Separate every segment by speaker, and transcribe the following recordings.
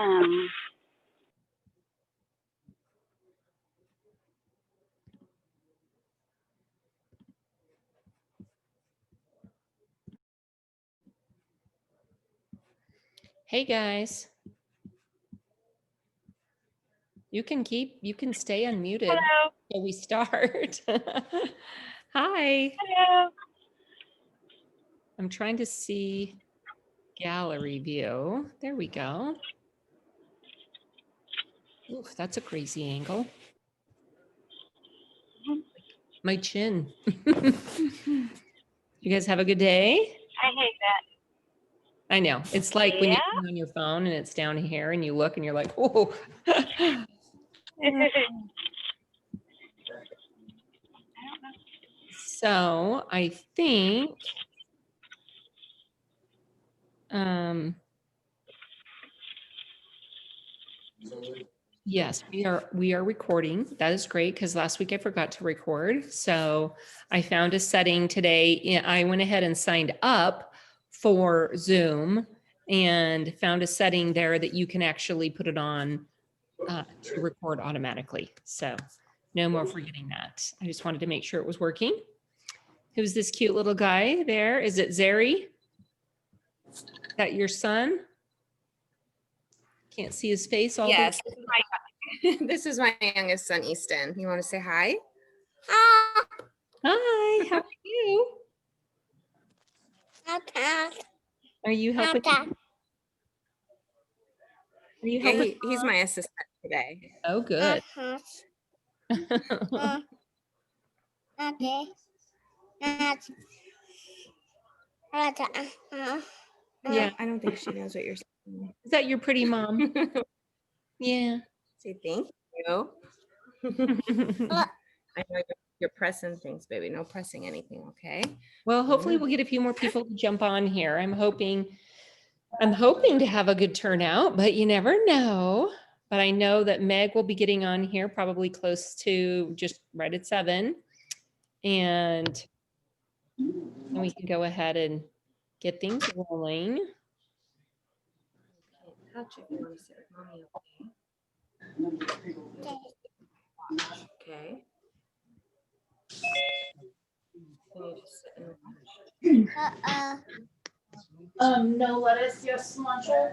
Speaker 1: am.
Speaker 2: Hey guys. You can stay unmuted.
Speaker 1: Hello.
Speaker 2: Till we start. Hi.
Speaker 1: Hello.
Speaker 2: I'm trying to see gallery view. There we go. Oof, that's a crazy angle. My chin. You guys have a good day?
Speaker 1: I hate that.
Speaker 2: I know. It's like when
Speaker 1: Yeah.
Speaker 2: you're on your phone and it's down here and you look and you're like, oh. So I think, yes, we are recording. That is great because last week I forgot to record. So I found a setting today. I went ahead and signed up for Zoom and found a setting there that you can actually put it on to record automatically. So no more forgetting that. I just wanted to make sure it was working. Who's this cute little guy there? Is it Zeri? Is that your son? Can't see his face all
Speaker 3: Yes, this is my youngest son, Easton. You want to say hi?
Speaker 2: Hi, how are you? Are you helping? Are you helping?
Speaker 3: He's my assistant today.
Speaker 2: Oh, good. Yeah,
Speaker 3: I don't think she knows what you're saying.
Speaker 2: is that your pretty mom? Yeah.
Speaker 3: Say thank you. I know you're pressing things, baby. No pressing anything, okay?
Speaker 2: Well, hopefully we'll get a few more people to jump on here. I'm hoping to have a good turnout, but you never know. But I know that Meg will be getting on here probably close to just right at 7. And we can go ahead and get things rolling.
Speaker 3: Touch if you want to sit with mommy, okay? Can you just sit and watch?
Speaker 4: No lettuce, just cilantro.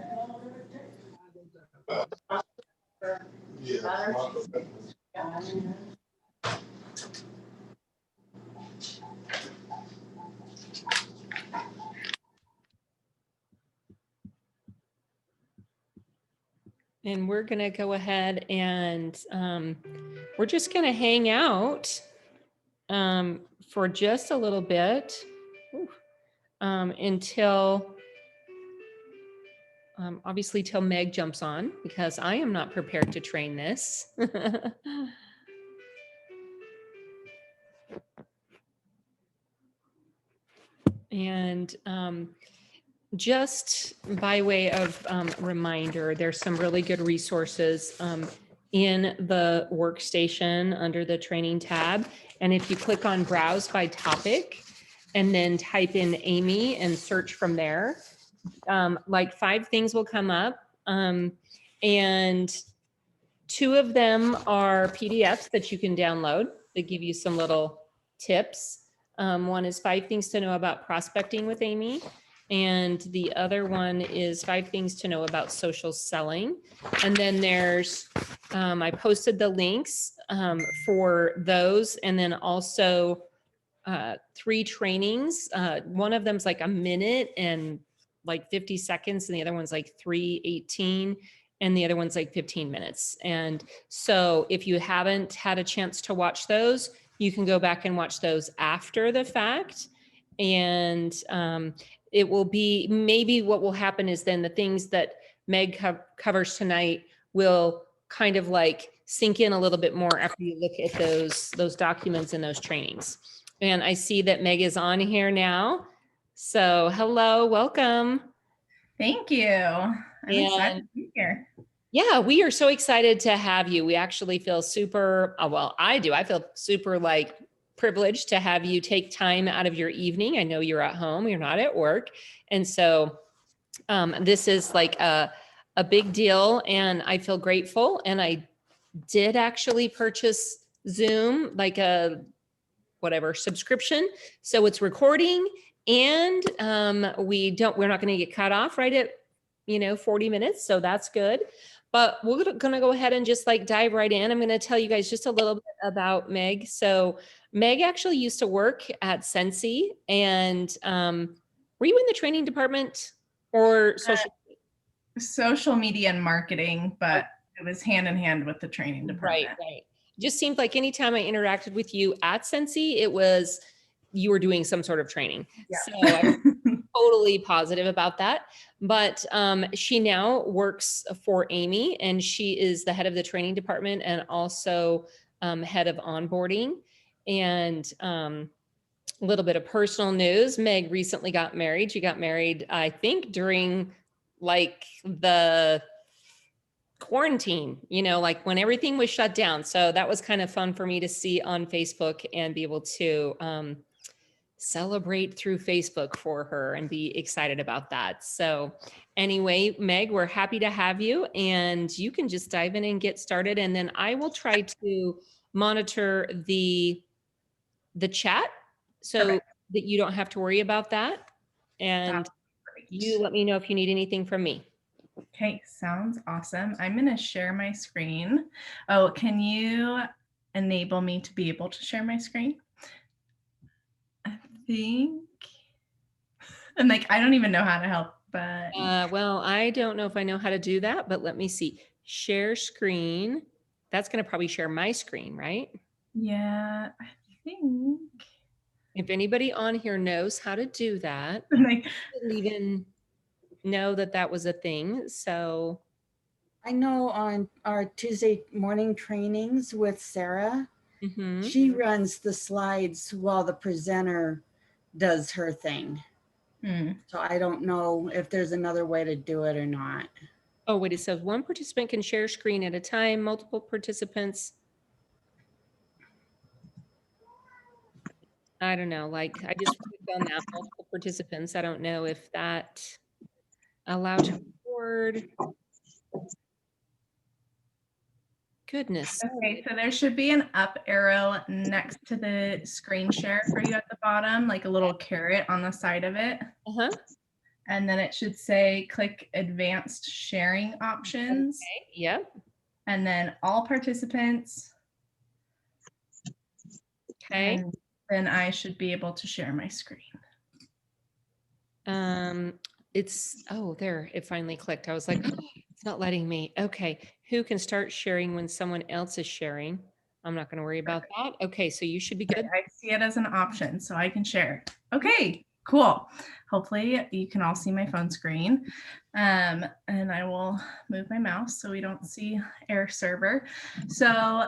Speaker 2: And we're going to go ahead and we're just going to hang out for just a little bit until obviously till Meg jumps on, because I am not prepared to train this. And just by way of reminder, there's some really good resources in the workstation under the training tab. And if you click on browse by topic and then type in Amy and search from there, like 5 things will come up. And 2 of them are PDFs that you can download that give you some little tips. One is 5 things to know about prospecting with Amy. And the other one is 5 things to know about social selling. And then there's, I posted the links for those. And then also 3 trainings. One of them's like a minute and like 50 seconds. And the other one's like 3:18. And the other one's like 15 minutes. And so if you haven't had a chance to watch those, you can go back and watch those after the fact. And it will be, maybe what will happen is then the things that Meg covers tonight will kind of like sink in a little bit more after you look at those documents and those trainings. And I see that Meg is on here now. So hello, welcome.
Speaker 4: Thank you. I'm excited to be here.
Speaker 2: Yeah, we are so excited to have you. We actually feel super, well, I do. I feel super like privileged to have you take time out of your evening. I know you're at home, you're not at work. And so this is like a a big deal and I feel grateful. And I did actually purchase Zoom, like a whatever subscription. So it's recording and we're not going to get cut off right at, 40 minutes. So that's good. But we're going to go ahead and just like dive right in. I'm going to tell you guys just a little bit about Meg. So Meg actually used to work at Sensi, and were you in the training department or
Speaker 4: Social media and marketing, but it was hand in hand with the training department.
Speaker 2: Right. Just seemed like anytime I interacted with you at Sensi, it was you were doing some sort of training.
Speaker 4: Yeah.
Speaker 2: So I'm totally positive about that. But she now works for Amy, and she is the head of the training department and also head of onboarding. And a little bit of personal news. Meg recently got married. She got married, I think, during like the quarantine, like when everything was shut down. So that was kind of fun for me to see on Facebook and be able to celebrate through Facebook for her and be excited about that. So anyway, Meg, we're happy to have you, and you can just dive in and get started. And then I will try to monitor the chat so
Speaker 4: Perfect.
Speaker 2: that you don't have to worry about that. And you let me know if you need anything from me.
Speaker 4: Okay, sounds awesome. I'm going to share my screen. Oh, can you enable me to be able to share my screen? I think. And like, I don't even know how to help, but.
Speaker 2: Well, I don't know if I know how to do that, but let me see. Share screen. That's going to probably share my screen, right?
Speaker 4: Yeah, I think.
Speaker 2: If anybody on here knows how to do that,
Speaker 4: Like,
Speaker 2: I didn't even know that was a thing. So
Speaker 5: I know on our Tuesday morning trainings with Sarah,
Speaker 2: mhm.
Speaker 5: she runs the slides while the presenter does her thing. So I don't know if there's another way to do it or not.
Speaker 2: Oh, wait, it says one participant can share screen at a time, multiple participants. I don't know, like I just clicked on that, multiple participants. I don't know if that allowed to record. Goodness.
Speaker 4: okay, so there should be an up arrow next to the screen share for you at the bottom, like a little carrot on the side of it.
Speaker 2: Uh-huh.
Speaker 4: And then it should say click advanced sharing options.
Speaker 2: Okay. Yep.
Speaker 4: And then all participants.
Speaker 2: Okay.
Speaker 4: And then I should be able to share my screen.
Speaker 2: There, it finally clicked. I was like, it's not letting me. Okay. Who can start sharing when someone else is sharing? I'm not going to worry about that. Okay. So you should be good.
Speaker 4: I see it as an option, so I can share. Okay, cool. Hopefully you can all see my phone screen. And I will move my mouse so we don't see Air Server. So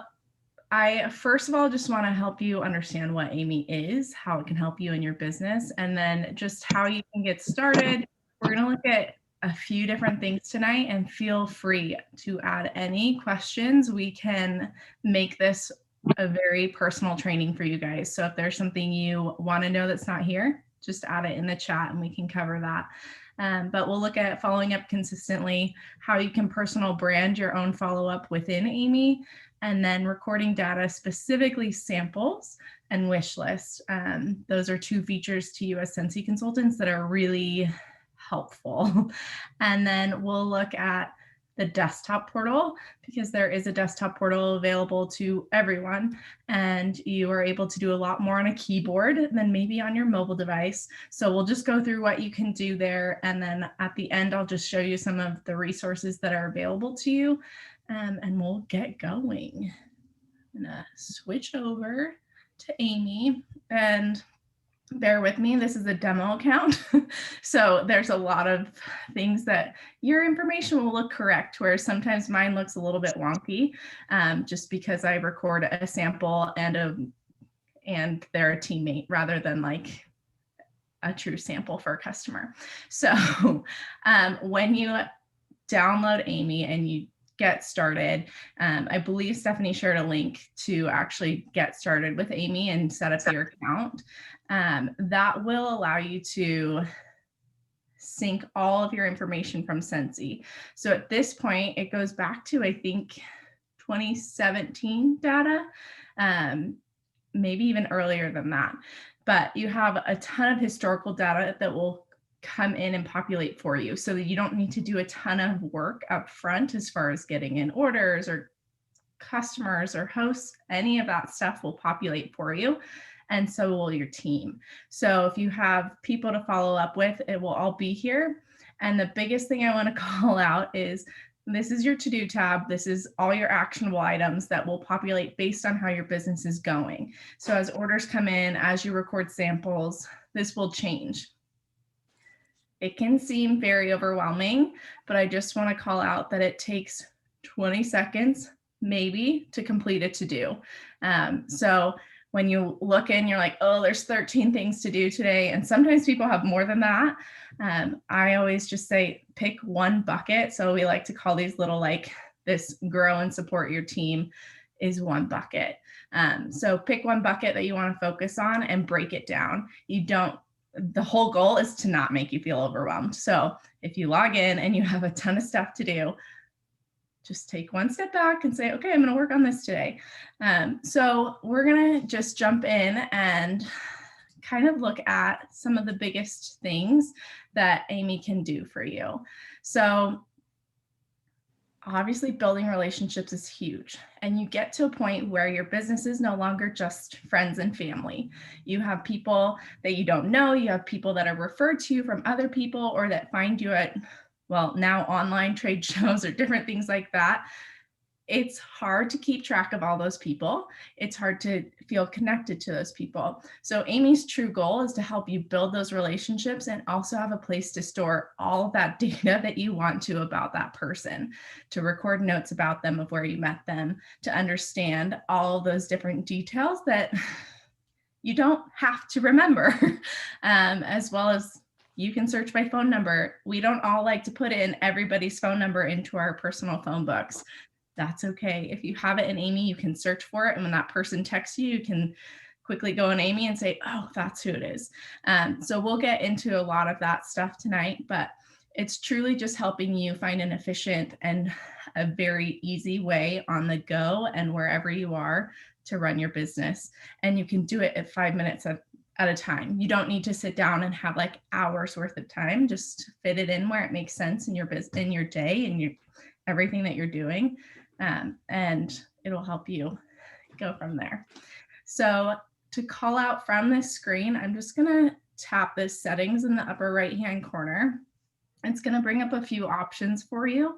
Speaker 4: I first of all just want to help you understand what Amy is, how it can help you in your business, and then just how you can get started. We're going to look at a few different things tonight, and feel free to add any questions. We can make this a very personal training for you guys. So if there's something you want to know that's not here, just add it in the chat and we can cover that. But we'll look at following up consistently, how you can personal brand your own follow-up within Amy, and then recording data, specifically samples and wish lists. Those are two features to you as Sensi consultants that are really helpful. And then we'll look at the desktop portal, because there is a desktop portal available to everyone, and you are able to do a lot more on a keyboard than maybe on your mobile device. So we'll just go through what you can do there, and then at the end I'll just show you some of the resources that are available to you, and we'll get going. I'm gonna switch over to Amy, and bear with me, this is a demo account. So there's a lot of things that your information will look correct, whereas sometimes mine looks a little bit wonky, just because I record a sample and they're a teammate rather than like a true sample for a customer. So when you download Amy and you get started, I believe Stephanie shared a link to actually get started with Amy and set up your account. That will allow you to sync all of your information from Sensi. So at this point, it goes back to, I think, 2017 data, maybe even earlier than that. But you have a ton of historical data that will come in and populate for you, so that you don't need to do a ton of work up front as far as getting in orders or customers or hosts. Any of that stuff will populate for you, and so will your team. So if you have people to follow up with, it will all be here. And the biggest thing I want to call out is this is your to-do tab. This is all your actionable items that will populate based on how your business is going. So as orders come in, as you record samples, this will change. It can seem very overwhelming, but I just want to call out that it takes 20 seconds maybe to complete a to-do. So when you look in, you're like, oh, there's 13 things to do today. And sometimes people have more than that. I always just say, pick one bucket. So we like to call these little, like, this grow and support your team is one bucket. So pick one bucket that you want to focus on and break it down. The whole goal is to not make you feel overwhelmed. So if you log in and you have a ton of stuff to do, just take one step back and say, okay, I'm going to work on this today. So we're going to just jump in and kind of look at some of the biggest things that Amy can do for you. So obviously building relationships is huge, and you get to a point where your business is no longer just friends and family. You have people that you don't know, you have people that are referred to you from other people, or that find you at, well, now online trade shows or different things like that. It's hard to keep track of all those people. It's hard to feel connected to those people. So Amy's true goal is to help you build those relationships and also have a place to store all of that data that you want to about that person, to record notes about them, of where you met them, to understand all those different details that you don't have to remember, as well as you can search by phone number. We don't all like to put in everybody's phone number into our personal phone books. That's okay. If you have it in Amy, you can search for it. And when that person texts you, you can quickly go in Amy and say, oh, that's who it is. So we'll get into a lot of that stuff tonight, but it's truly just helping you find an efficient and a very easy way on the go and wherever you are to run your business. And you can do it at 5 minutes at a time. You don't need to sit down and have like hours worth of time. Just fit it in where it makes sense in your business, in your day, and everything that you're doing. And it'll help you go from there. So to call out from this screen, I'm just going to tap this settings in the upper right-hand corner. It's going to bring up a few options for you.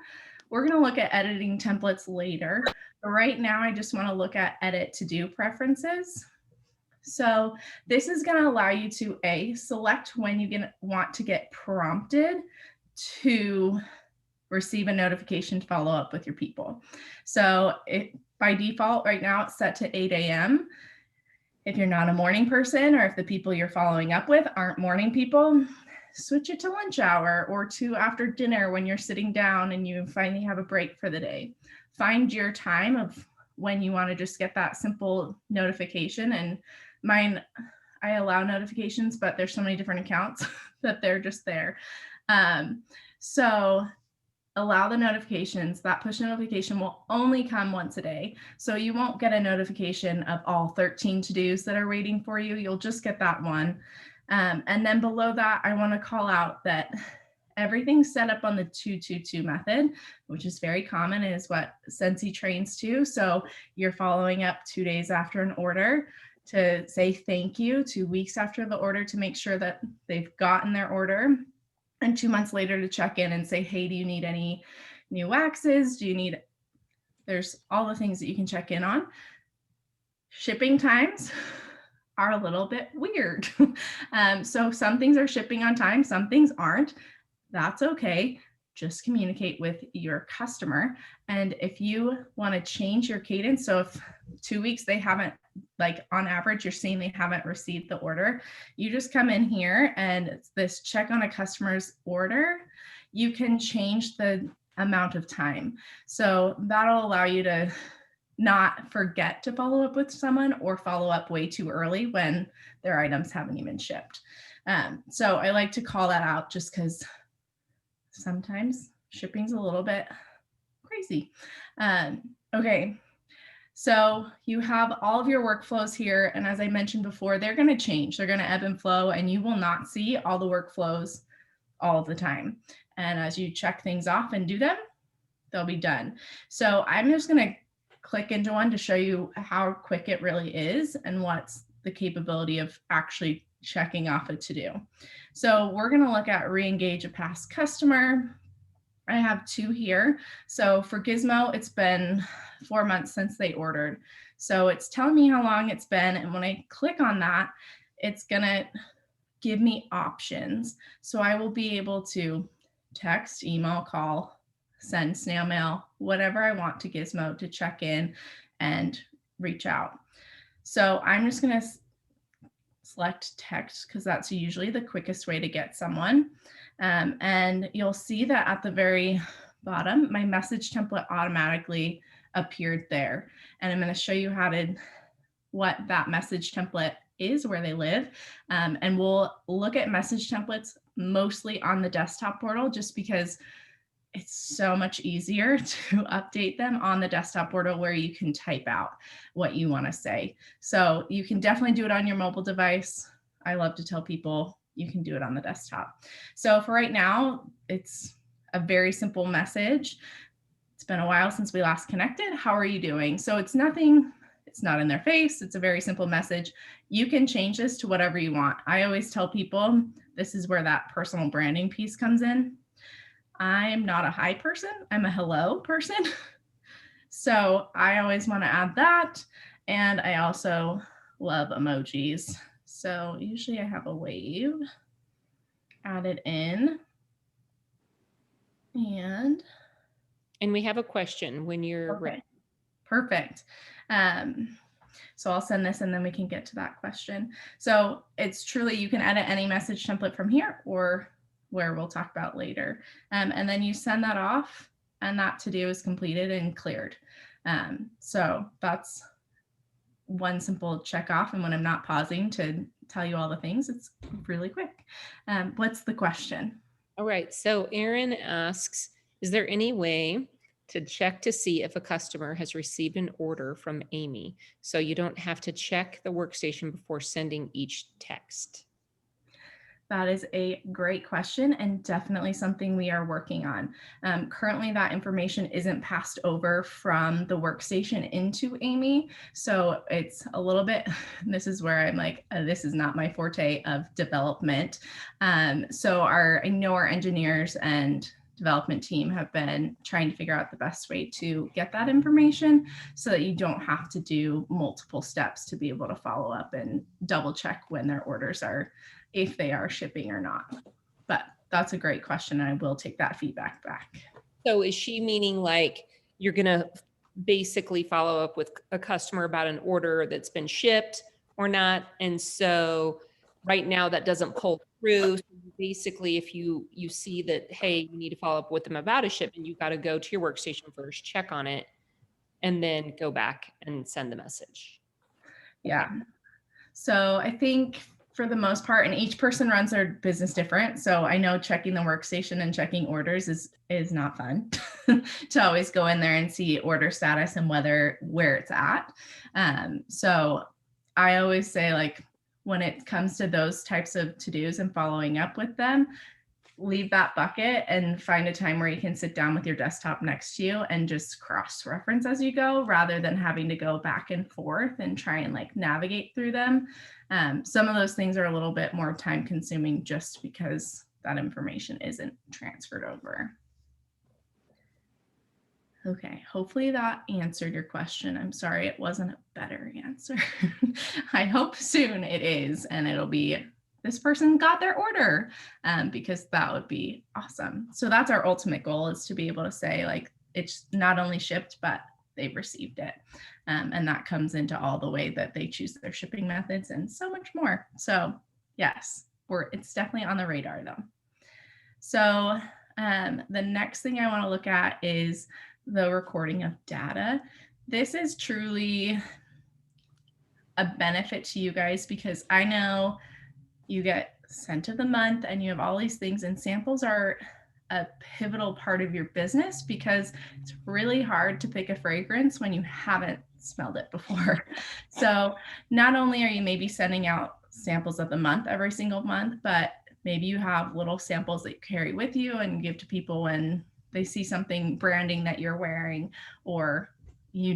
Speaker 4: We're going to look at editing templates later, but right now I just want to look at edit to-do preferences. So this is going to allow you to select when you want to get prompted to receive a notification to follow up with your people. So by default right now it's set to 8 a.m. If you're not a morning person, or if the people you're following up with aren't morning people, switch it to lunch hour or to after dinner when you're sitting down and you finally have a break for the day. Find your time of when you want to just get that simple notification. And mine, I allow notifications, but there's so many different accounts that they're just there. So allow the notifications. That push notification will only come once a day. So you won't get a notification of all 13 to-dos that are waiting for you. You'll just get that one. And then below that, I want to call out that everything's set up on the 2-2-2 method, which is very common and is what Sensi trains to. So you're following up 2 days after an order to say thank you, 2 weeks after the order to make sure that they've gotten their order, and 2 months later to check in and say, hey, do you need any new waxes? There's all the things that you can check in on. Shipping times are a little bit weird. So some things are shipping on time, some things aren't. That's okay. Just communicate with your customer. And if you want to change your cadence, so if 2 weeks they haven't, like on average, you're seeing they haven't received the order, you just come in here and it's this check on a customer's order. You can change the amount of time. So that'll allow you to not forget to follow up with someone or follow up way too early when their items haven't even shipped. So I like to call that out just because sometimes shipping's a little bit crazy. Okay, so you have all of your workflows here. And as I mentioned before, they're going to change. They're going to ebb and flow, and you will not see all the workflows all of the time. And as you check things off and do them, they'll be done. So I'm just going to click into one to show you how quick it really is and what's the capability of actually checking off a to-do. So we're going to look at re-engage a past customer. I have 2 here. So for Gizmo, it's been 4 months since they ordered. So it's telling me how long it's been. And when I click on that, it's going to give me options. So I will be able to text, email, call, send snail mail, whatever I want to Gizmo to check in and reach out. So I'm just going to select text because that's usually the quickest way to get someone. And you'll see that at the very bottom, my message template automatically appeared there. And I'm going to show you what that message template is, where they live. And we'll look at message templates mostly on the desktop portal just because it's so much easier to update them on the desktop portal where you can type out what you want to say. So you can definitely do it on your mobile device. I love to tell people you can do it on the desktop. So for right now, it's a very simple message. It's been a while since we last connected. How are you doing? So it's nothing, it's not in their face. It's a very simple message. You can change this to whatever you want. I always tell people this is where that personal branding piece comes in. I'm not a hi person. I'm a hello person. So I always want to add that. And I also love emojis. So usually I have a wave added in. And
Speaker 2: we have a question when you're
Speaker 4: okay,
Speaker 2: ready.
Speaker 4: perfect. So I'll send this and then we can get to that question. So it's truly, you can edit any message template from here or where we'll talk about later. And then you send that off and that to-do is completed and cleared. So that's one simple check off. And when I'm not pausing to tell you all the things, it's really quick. What's the question?
Speaker 2: All right. So Erin asks, is there any way to check to see if a customer has received an order from Amy, so you don't have to check the workstation before sending each text?
Speaker 4: That is a great question and definitely something we are working on. Currently, that information isn't passed over from the workstation into Amy. So it's a little bit, this is where I'm like, this is not my forte of development. So I know our engineers and development team have been trying to figure out the best way to get that information so that you don't have to do multiple steps to be able to follow up and double check when their orders are, if they are shipping or not. But that's a great question. And I will take that feedback back.
Speaker 2: So is she meaning like you're going to basically follow up with a customer about an order that's been shipped or not? And so right now that doesn't pull through. So basically, if you see that, hey, you need to follow up with them about a shipment, you've got to go to your workstation first, check on it, and then go back and send the message.
Speaker 4: Yeah. So I think for the most part, and each person runs their business different. So I know checking the workstation and checking orders is not fun to always go in there and see order status and where it's at. So I always say, like, when it comes to those types of to-dos and following up with them, leave that bucket and find a time where you can sit down with your desktop next to you and just cross-reference as you go, rather than having to go back and forth and try and like navigate through them. Some of those things are a little bit more time consuming just because that information isn't transferred over. Okay, hopefully that answered your question. I'm sorry it wasn't a better answer. I hope soon it is, and it'll be, this person got their order, because that would be awesome. So that's our ultimate goal, is to be able to say, like, it's not only shipped, but they've received it. And that comes into all the way that they choose their shipping methods and so much more. So yes, it's definitely on the radar though. So the next thing I want to look at is the recording of data. This is truly a benefit to you guys because I know you get scent of the month and you have all these things, and samples are a pivotal part of your business because it's really hard to pick a fragrance when you haven't smelled it before. So not only are you maybe sending out samples of the month every single month, but maybe you have little samples that you carry with you and give to people when they see something branding that you're wearing, or you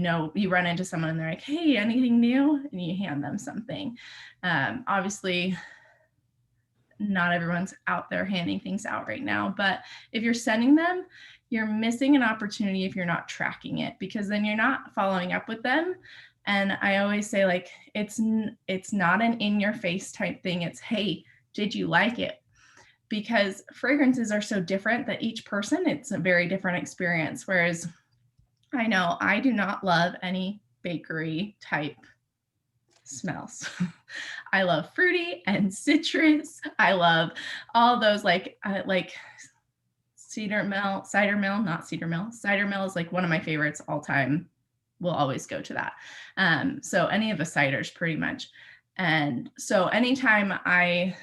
Speaker 4: run into someone and they're like, hey, anything new? And you hand them something. Obviously, not everyone's out there handing things out right now, but if you're sending them, you're missing an opportunity if you're not tracking it, because then you're not following up with them. And I always say, like, it's not an in your face type thing. It's, hey, did you like it? Because fragrances are so different that each person, it's a very different experience. Whereas I know I do not love any bakery type smells. I love fruity and citrus. I love all those, like cider mill is like one of my favorites all time. We'll always go to that. So any of the ciders pretty much. And so anytime I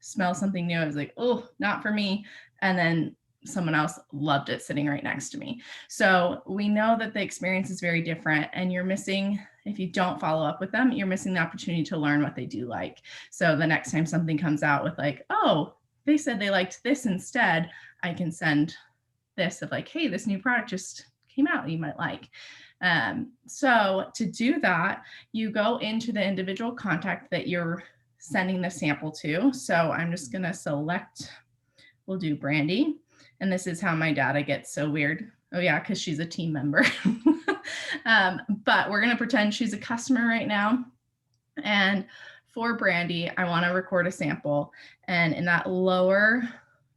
Speaker 4: smell something new, I was like, oh, not for me. And then someone else loved it sitting right next to me. So we know that the experience is very different, and you're missing, if you don't follow up with them, you're missing the opportunity to learn what they do like. So the next time something comes out with like, oh, they said they liked this instead, I can send this of like, hey, this new product just came out you might like. So to do that, you go into the individual contact that you're sending the sample to. So I'm just going to select, we'll do Brandy. And this is how my data gets so weird. Oh yeah, because she's a team member. But we're going to pretend she's a customer right now. And for Brandy, I want to record a sample. And in that lower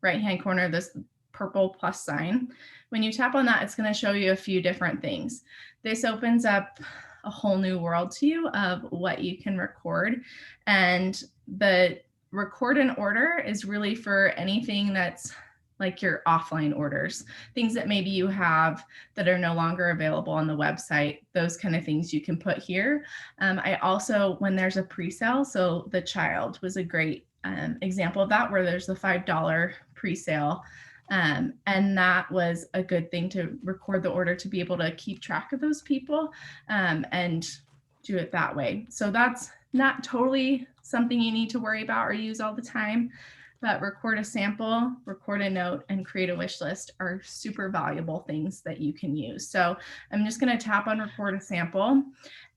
Speaker 4: right-hand corner, this purple plus sign, when you tap on that, it's going to show you a few different things. This opens up a whole new world to you of what you can record. And the record and order is really for anything that's like your offline orders, things that maybe you have that are no longer available on the website, those kind of things you can put here. I also, when there's a pre-sale, so the child was a great example of that, where there's the $5 pre-sale. And that was a good thing to record the order to be able to keep track of those people and do it that way. So that's not totally something you need to worry about or use all the time, but record a sample, record a note, and create a wish list are super valuable things that you can use. So I'm just going to tap on record a sample,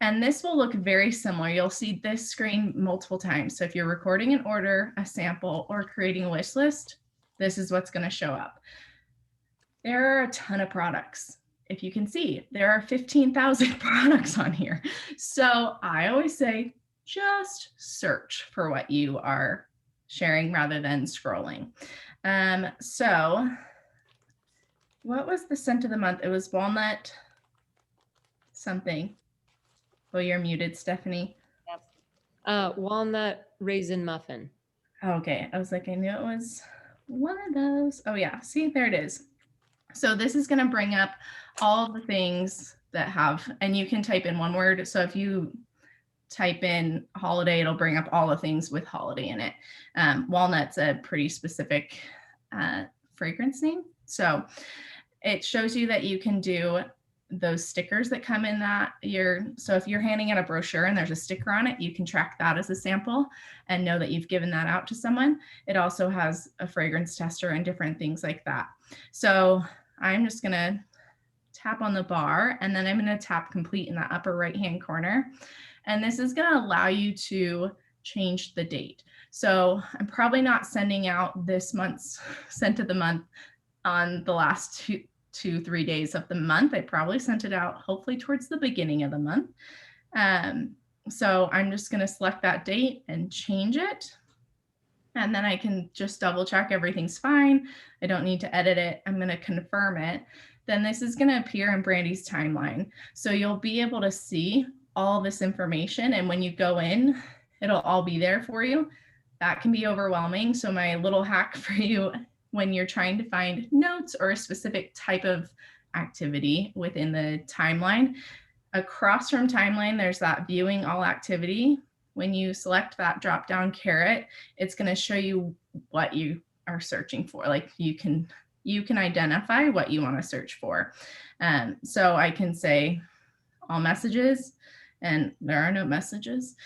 Speaker 4: and this will look very similar. You'll see this screen multiple times. So if you're recording an order, a sample, or creating a wish list, this is what's going to show up. There are a ton of products. If you can see, there are 15,000 products on here. So I always say, just search for what you are sharing rather than scrolling. So what was the scent of the month? It was walnut something. Oh, you're muted, Stephanie.
Speaker 2: Walnut raisin muffin.
Speaker 4: Okay, I was like, I knew it was one of those. Oh yeah, see, there it is. So this is going to bring up all of the things that have, and you can type in one word. So if you type in holiday, it'll bring up all the things with holiday in it. Walnut's a pretty specific fragrance name. So it shows you that you can do those stickers that come in that so if you're handing out a brochure and there's a sticker on it, you can track that as a sample and know that you've given that out to someone. It also has a fragrance tester and different things like that. So I'm just going to tap on the bar, and then I'm going to tap complete in the upper right-hand corner. And this is going to allow you to change the date. So I'm probably not sending out this month's scent of the month on the last 2-3 days of the month. I probably sent it out hopefully towards the beginning of the month. So I'm just going to select that date and change it. And then I can just double check everything's fine. I don't need to edit it. I'm going to confirm it. Then this is going to appear in Brandy's timeline. So you'll be able to see all this information. And when you go in, it'll all be there for you. That can be overwhelming. So my little hack for you, when you're trying to find notes or a specific type of activity within the timeline, across from timeline, there's that viewing all activity. when you select that drop down caret, it's going to show you what you are searching for. Like you can identify what you want to search for. So I can say all messages, and there are no messages.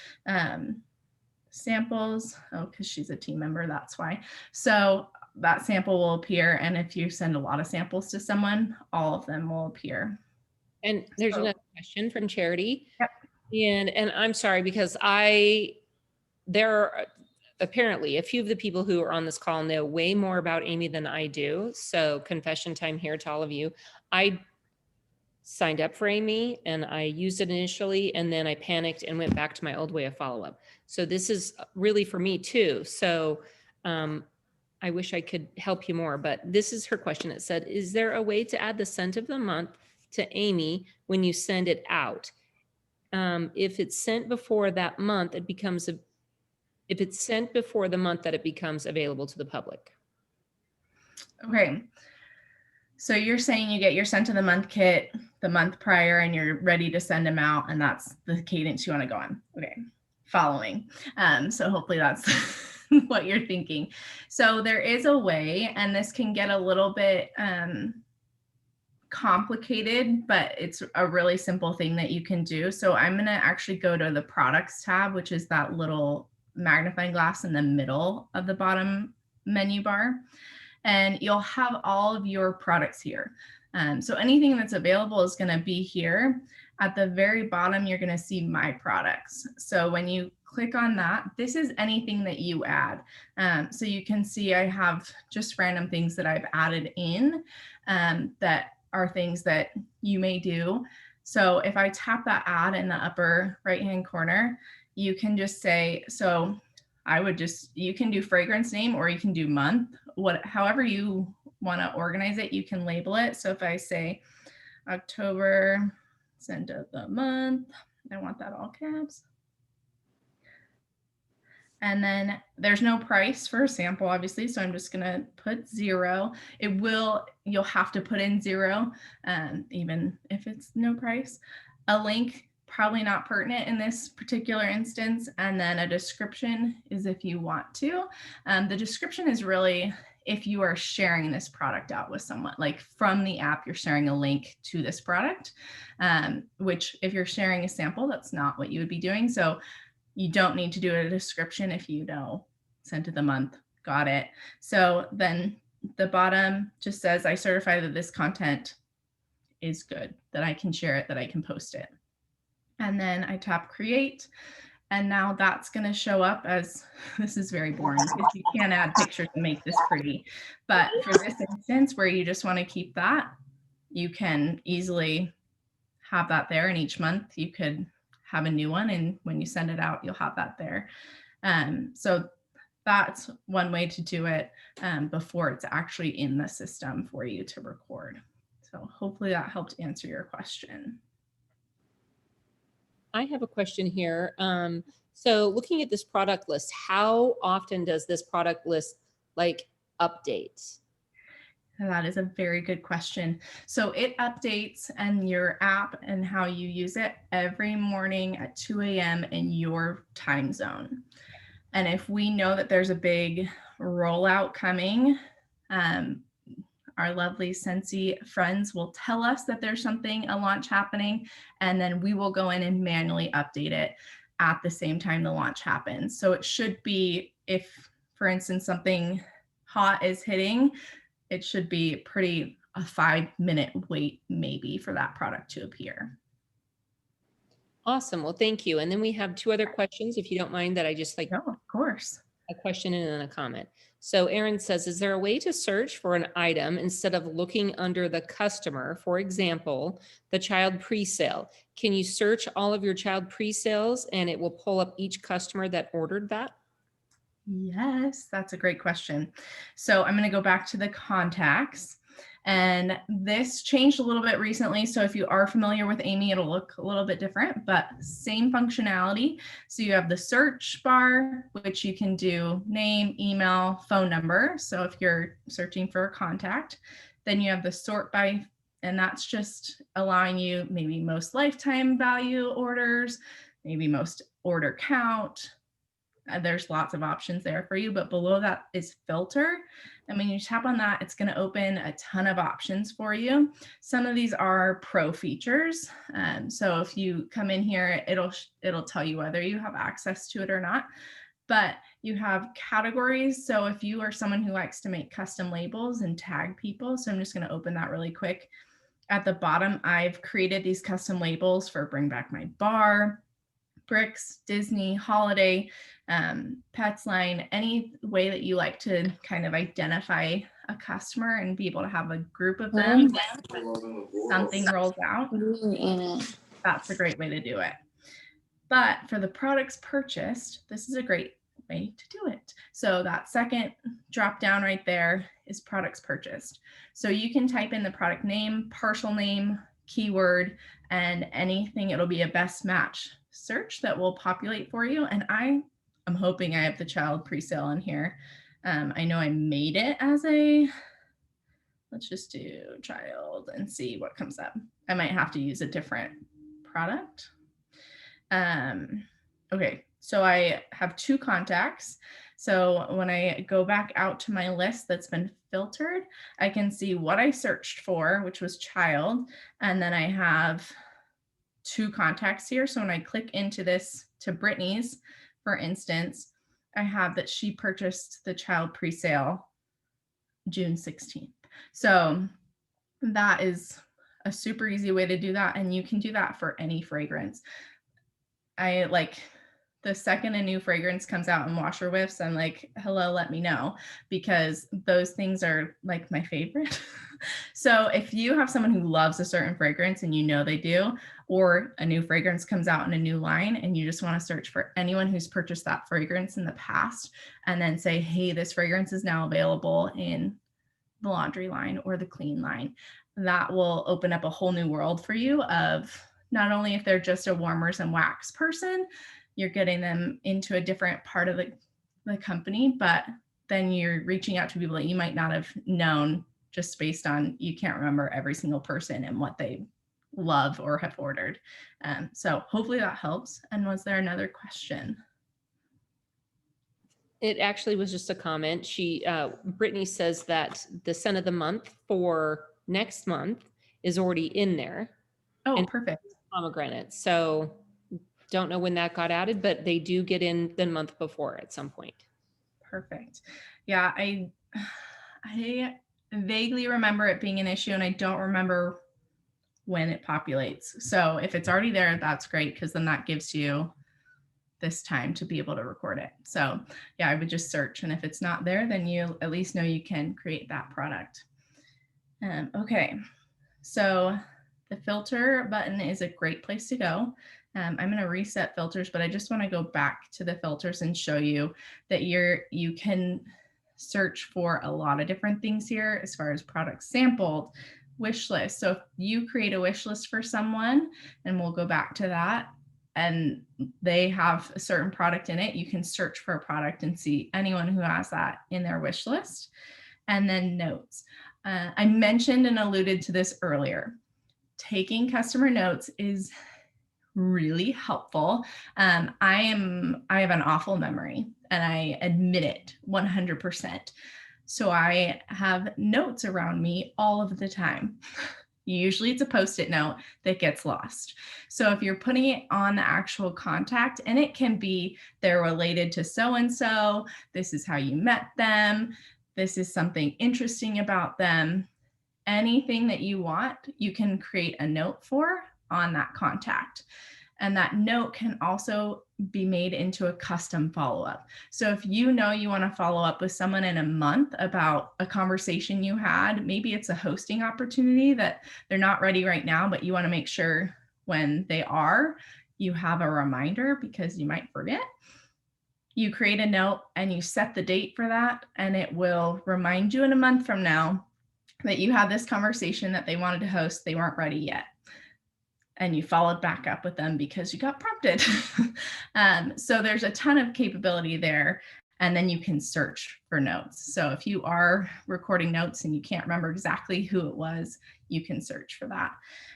Speaker 4: Samples, oh, because she's a team member, that's why. So that sample will appear, and if you send a lot of samples to someone, all of them will appear.
Speaker 2: And there's another question from Charity.
Speaker 4: Yep.
Speaker 2: And I'm sorry, because there are apparently a few of the people who are on this call know way more about Amy than I do. So confession time here to all of you. I signed up for Amy and I used it initially, and then I panicked and went back to my old way of follow-up. So this is really for me too. So I wish I could help you more, but this is her question. It said, is there a way to add the scent of the month to Amy when you send it out? If it's sent before that month, if it's sent before the month that it becomes available to the public.
Speaker 4: Okay. So you're saying you get your scent of the month kit the month prior and you're ready to send them out, and that's the cadence you want to go on. Okay. Following. So hopefully that's what you're thinking. So there is a way, and this can get a little bit complicated, but it's a really simple thing that you can do. So I'm going to actually go to the products tab, which is that little magnifying glass in the middle of the bottom menu bar. And you'll have all of your products here. So anything that's available is going to be here. At the very bottom, you're going to see my products. So when you click on that, this is anything that you add. So you can see I have just random things that I've added in that are things that you may do. So if I tap that add in the upper right-hand corner, you can just say, so you can do fragrance name or you can do month, however you want to organize it, you can label it. So if I say October, scent of the month, I want that all caps. And then there's no price for a sample, obviously. So I'm just going to put 0. You'll have to put in 0, even if it's no price. A link, probably not pertinent in this particular instance. And then a description is if you want to. The description is really if you are sharing this product out with someone, like from the app, you're sharing a link to this product, which if you're sharing a sample, that's not what you would be doing. So you don't need to do a description if you know scent of the month, got it. So then the bottom just says, I certify that this content is good, that I can share it, that I can post it. And then I tap create. And now that's going to show up as, this is very boring because you can't add pictures to make this pretty. But for this instance where you just want to keep that, you can easily have that there. And each month you could have a new one. And when you send it out, you'll have that there. So that's one way to do it before it's actually in the system for you to record. So hopefully that helped answer your question.
Speaker 2: I have a question here. So looking at this product list, how often does this product list update?
Speaker 4: That is a very good question. So it updates and your app and how you use it every morning at 2 a.m. in your time zone. And if we know that there's a big rollout coming, our lovely Scentsy friends will tell us that there's a launch happening, and then we will go in and manually update it at the same time the launch happens. So it should be, if, for instance, something hot is hitting, it should be a 5-minute wait maybe for that product to appear.
Speaker 2: Awesome. Well, thank you. And then we have 2 other questions, if you don't mind, that I just
Speaker 4: No, of course.
Speaker 2: a question and then a comment. So Erin says, is there a way to search for an item instead of looking under the customer? For example, the child pre-sale. Can you search all of your child pre-sales and it will pull up each customer that ordered that?
Speaker 4: Yes, that's a great question. So I'm going to go back to the contacts, and this changed a little bit recently. So if you are familiar with Amy, it'll look a little bit different, but same functionality. So you have the search bar, which you can do name, email, phone number. So if you're searching for a contact, then you have the sort by, and that's just allowing you maybe most lifetime value orders, maybe most order count. There's lots of options there for you, but below that is filter. And when you tap on that, it's going to open a ton of options for you. Some of these are pro features. So if you come in here, it'll tell you whether you have access to it or not. But you have categories. So if you are someone who likes to make custom labels and tag people, so I'm just going to open that really quick. At the bottom, I've created these custom labels for Bring Back My Bar, Bricks, Disney, Holiday, Pets Line, any way that you like to kind of identify a customer and be able to have a group of them when something rolls out. That's a great way to do it. But for the products purchased, this is a great way to do it. So that second drop down right there is products purchased. So you can type in the product name, partial name, keyword, and anything. It'll be a best match search that will populate for you. And I'm hoping I have the child pre-sale in here. I know I made it as a, let's just do child and see what comes up. I might have to use a different product. Okay, so I have 2 contacts. So when I go back out to my list that's been filtered, I can see what I searched for, which was child. And then I have 2 contacts here. So when I click into this to Brittany's, for instance, I have that she purchased the child pre-sale June 16th. So that is a super easy way to do that. And you can do that for any fragrance. I like the second a new fragrance comes out in washer whiffs, I'm like, hello, let me know, because those things are like my favorite. So if you have someone who loves a certain fragrance and you know they do, or a new fragrance comes out in a new line and you just want to search for anyone who's purchased that fragrance in the past and then say, hey, this fragrance is now available in the laundry line or the clean line, that will open up a whole new world for you of not only if they're just a warmers and wax person, you're getting them into a different part of the company, but then you're reaching out to people that you might not have known just based on, you can't remember every single person and what they love or have ordered. So hopefully that helps. And was there another question?
Speaker 2: It actually was just a comment. Brittany says that the scent of the month for next month is already in there.
Speaker 4: Oh,
Speaker 2: and
Speaker 4: perfect.
Speaker 2: Pomegranate. So don't know when that got added, but they do get in the month before at some point.
Speaker 4: Perfect. Yeah, I vaguely remember it being an issue and I don't remember when it populates. So if it's already there, that's great, because then that gives you this time to be able to record it. So yeah, I would just search. And if it's not there, then you at least know you can create that product. Okay, so the filter button is a great place to go. I'm going to reset filters, but I just want to go back to the filters and show you that you can search for a lot of different things here as far as products sampled, wish list. So if you create a wish list for someone, and we'll go back to that, and they have a certain product in it, you can search for a product and see anyone who has that in their wish list. And then notes. I mentioned and alluded to this earlier. Taking customer notes is really helpful. I have an awful memory, and I admit it 100%. So I have notes around me all of the time. Usually it's a Post-it note that gets lost. So if you're putting it on the actual contact, and it can be they're related to so-and-so, this is how you met them, this is something interesting about them, anything that you want, you can create a note for on that contact. And that note can also be made into a custom follow-up. So if you know you want to follow up with someone in a month about a conversation you had, maybe it's a hosting opportunity that they're not ready right now, but you want to make sure when they are, you have a reminder because you might forget. You create a note and you set the date for that, and it will remind you in a month from now that you had this conversation that they wanted to host, they weren't ready yet. And you followed back up with them because you got prompted. So there's a ton of capability there. And then you can search for notes. So if you are recording notes and you can't remember exactly who it was, you can search for that.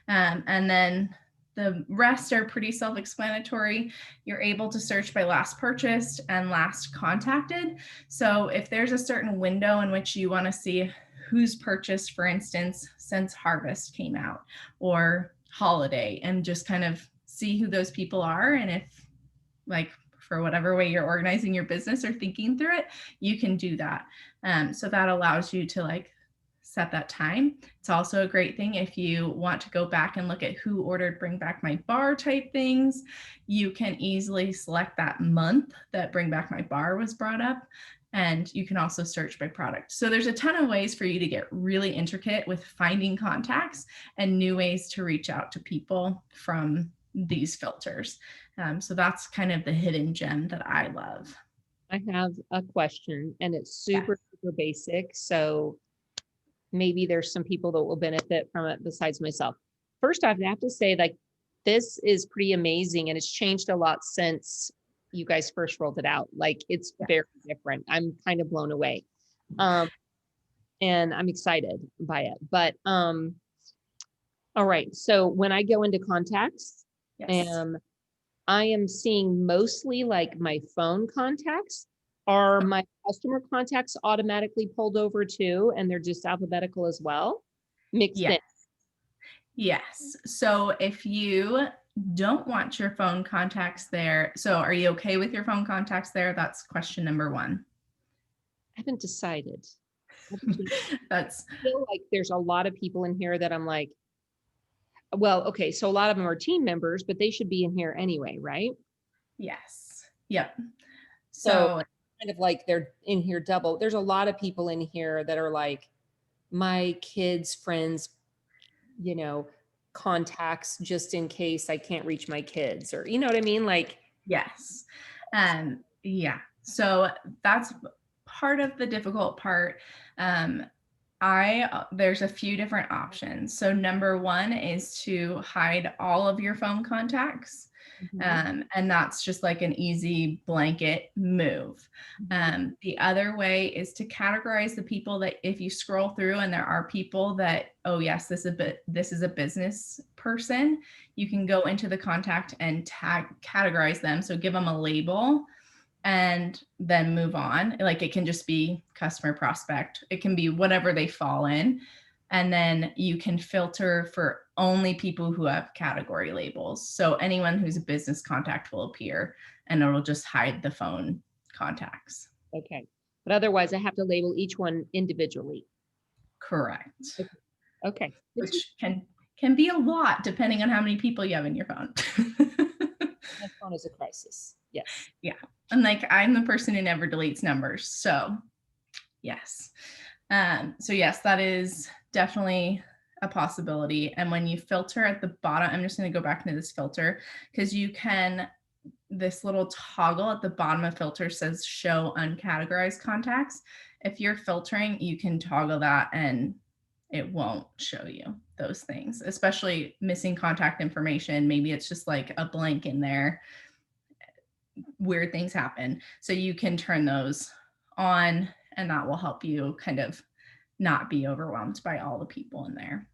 Speaker 4: And then The rest are pretty self-explanatory. You're able to search by last purchased and last contacted. So if there's a certain window in which you want to see who's purchased, for instance, since harvest came out or holiday, and just kind of see who those people are, and if like for whatever way you're organizing your business or thinking through it, you can do that. So that allows you to like set that time. It's also a great thing if you want to go back and look at who ordered Bring Back My Bar type things. You can easily select that month that Bring Back My Bar was brought up, and you can also search by product. So there's a ton of ways for you to get really intricate with finding contacts and new ways to reach out to people from these filters. So that's kind of the hidden gem that I love.
Speaker 2: I have a question, and it's super basic. So maybe there's some people that will benefit from it besides myself. First off, I have to say, like, this is pretty amazing, and it's changed a lot since you guys first rolled it out. Like, it's very different. I'm kind of blown away. And I'm excited by it. But all right. So when I go into contacts, I am seeing mostly like my phone contacts. Are my customer contacts automatically pulled over too, and they're just alphabetical as well? Mixed in?
Speaker 4: Yes. So if you don't want your phone contacts there, so are you okay with your phone contacts there? That's question number one.
Speaker 2: I haven't decided.
Speaker 4: That's
Speaker 2: I feel like there's a lot of people in here that I'm like, well, okay, so a lot of them are team members, but they should be in here anyway, right?
Speaker 4: yes. Yep.
Speaker 2: So kind of like they're in here double. There's a lot of people in here that are like my kids' friends, you know, contacts just in case I can't reach my kids, or you know what I mean? Like,
Speaker 4: yes. Yeah. So that's part of the difficult part. There's a few different options. So number one is to hide all of your phone contacts. And that's just like an easy blanket move. The other way is to categorize the people that if you scroll through and there are people that, oh yes, this is a business person, you can go into the contact and categorize them. So give them a label and then move on. Like it can just be customer, prospect. It can be whatever they fall in. And then you can filter for only people who have category labels. So anyone who's a business contact will appear, and it'll just hide the phone contacts.
Speaker 2: Okay. But otherwise I have to label each one individually.
Speaker 4: Correct.
Speaker 2: Okay.
Speaker 4: Which can be a lot depending on how many people you have in your phone.
Speaker 2: My phone is a crisis. Yes.
Speaker 4: Yeah. And like, I'm the person who never deletes numbers. So yes. So yes, that is definitely a possibility. And when you filter at the bottom, I'm just going to go back into this filter because you can, this little toggle at the bottom of filter says show uncategorized contacts. If you're filtering, you can toggle that and it won't show you those things, especially missing contact information. Maybe it's just like a blank in there. Weird things happen. So you can turn those on, and that will help you kind of not be overwhelmed by all the people in there.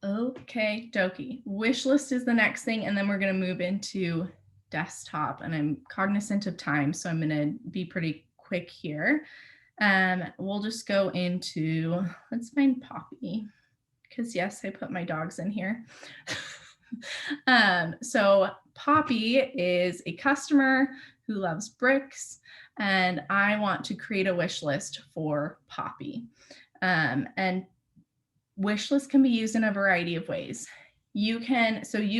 Speaker 4: Okay, dokie. Wish list is the next thing, and then we're going to move into desktop, and I'm cognizant of time, so I'm going to be pretty quick here. We'll just go into, let's find Poppy, because yes, I put my dogs in here. So Poppy is a customer who loves bricks, and I want to create a wish list for Poppy. And wish list can be used in a variety of ways. You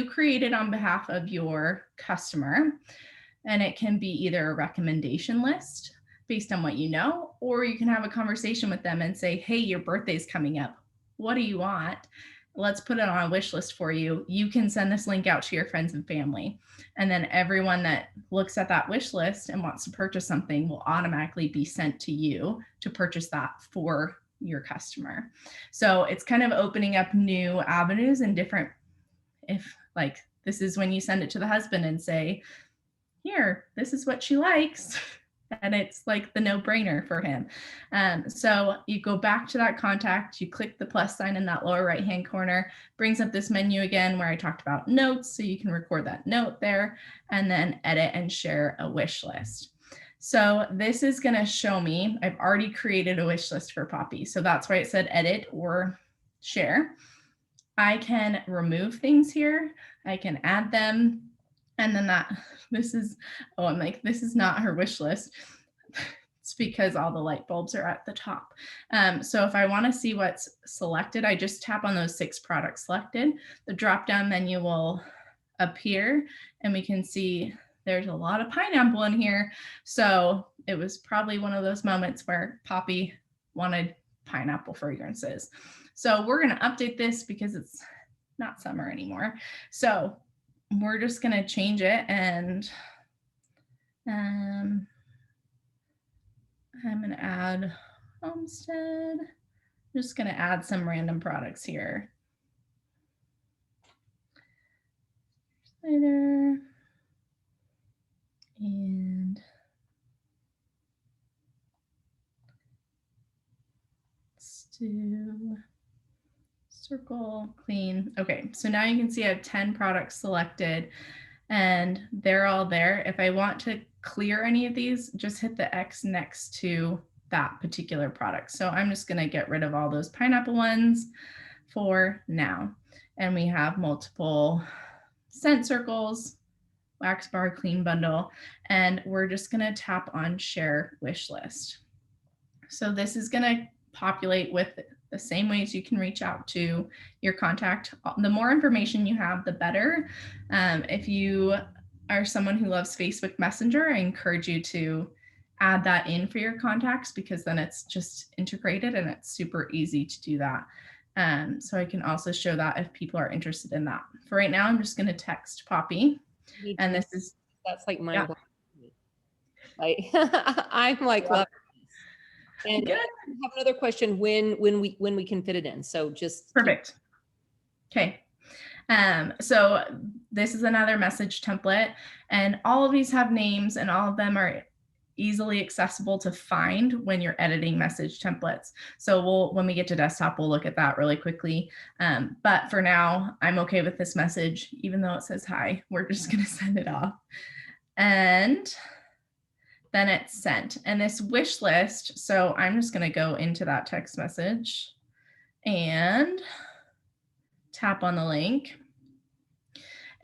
Speaker 4: create it on behalf of your customer, and it can be either a recommendation list based on what you know, or you can have a conversation with them and say, hey, your birthday's coming up. What do you want? Let's put it on a wish list for you. You can send this link out to your friends and family. And then everyone that looks at that wish list and wants to purchase something will automatically be sent to you to purchase that for your customer. So it's kind of opening up new avenues and different, if like, this is when you send it to the husband and say, here, this is what she likes. and it's like the no-brainer for him. So you go back to that contact, you click the plus sign in that lower right-hand corner, brings up this menu again where I talked about notes, so you can record that note there, and then edit and share a wish list. So this is going to show me, I've already created a wish list for Poppy. So that's why it said edit or share. I can remove things here. I can add them. And then this is not her wish list. It's because all the light bulbs are at the top. So if I want to see what's selected, I just tap on those 6 products selected. The drop-down menu will appear and we can see there's a lot of pineapple in here. So it was probably one of those moments where Poppy wanted pineapple fragrances. So we're going to update this because it's not summer anymore. So we're just going to change it, and I'm going to add Homestead. I'm just going to add some random products here. Cider. And let's do circle, clean. Okay, so now you can see I have 10 products selected and they're all there. If I want to clear any of these, just hit the X next to that particular product. So I'm just going to get rid of all those pineapple ones for now. And we have multiple scent circles, wax bar, clean bundle, and we're just going to tap on share wish list. So this is going to populate with the same ways you can reach out to your contact. The more information you have, the better. If you are someone who loves Facebook Messenger, I encourage you to add that in for your contacts, because then it's just integrated and it's super easy to do that. So I can also show that if people are interested in that. For right now, I'm just going to text Poppy. And this is,
Speaker 2: that's like mind blowing. Like I'm like, love this. And
Speaker 4: good.
Speaker 2: I have another question when we can fit it in. So just
Speaker 4: perfect. Okay. So this is another message template, and all of these have names, and all of them are easily accessible to find when you're editing message templates. So when we get to desktop, we'll look at that really quickly. But for now, I'm okay with this message, even though it says hi. We're just going to send it off. And then it's sent. And this wish list, so I'm just going to go into that text message and tap on the link.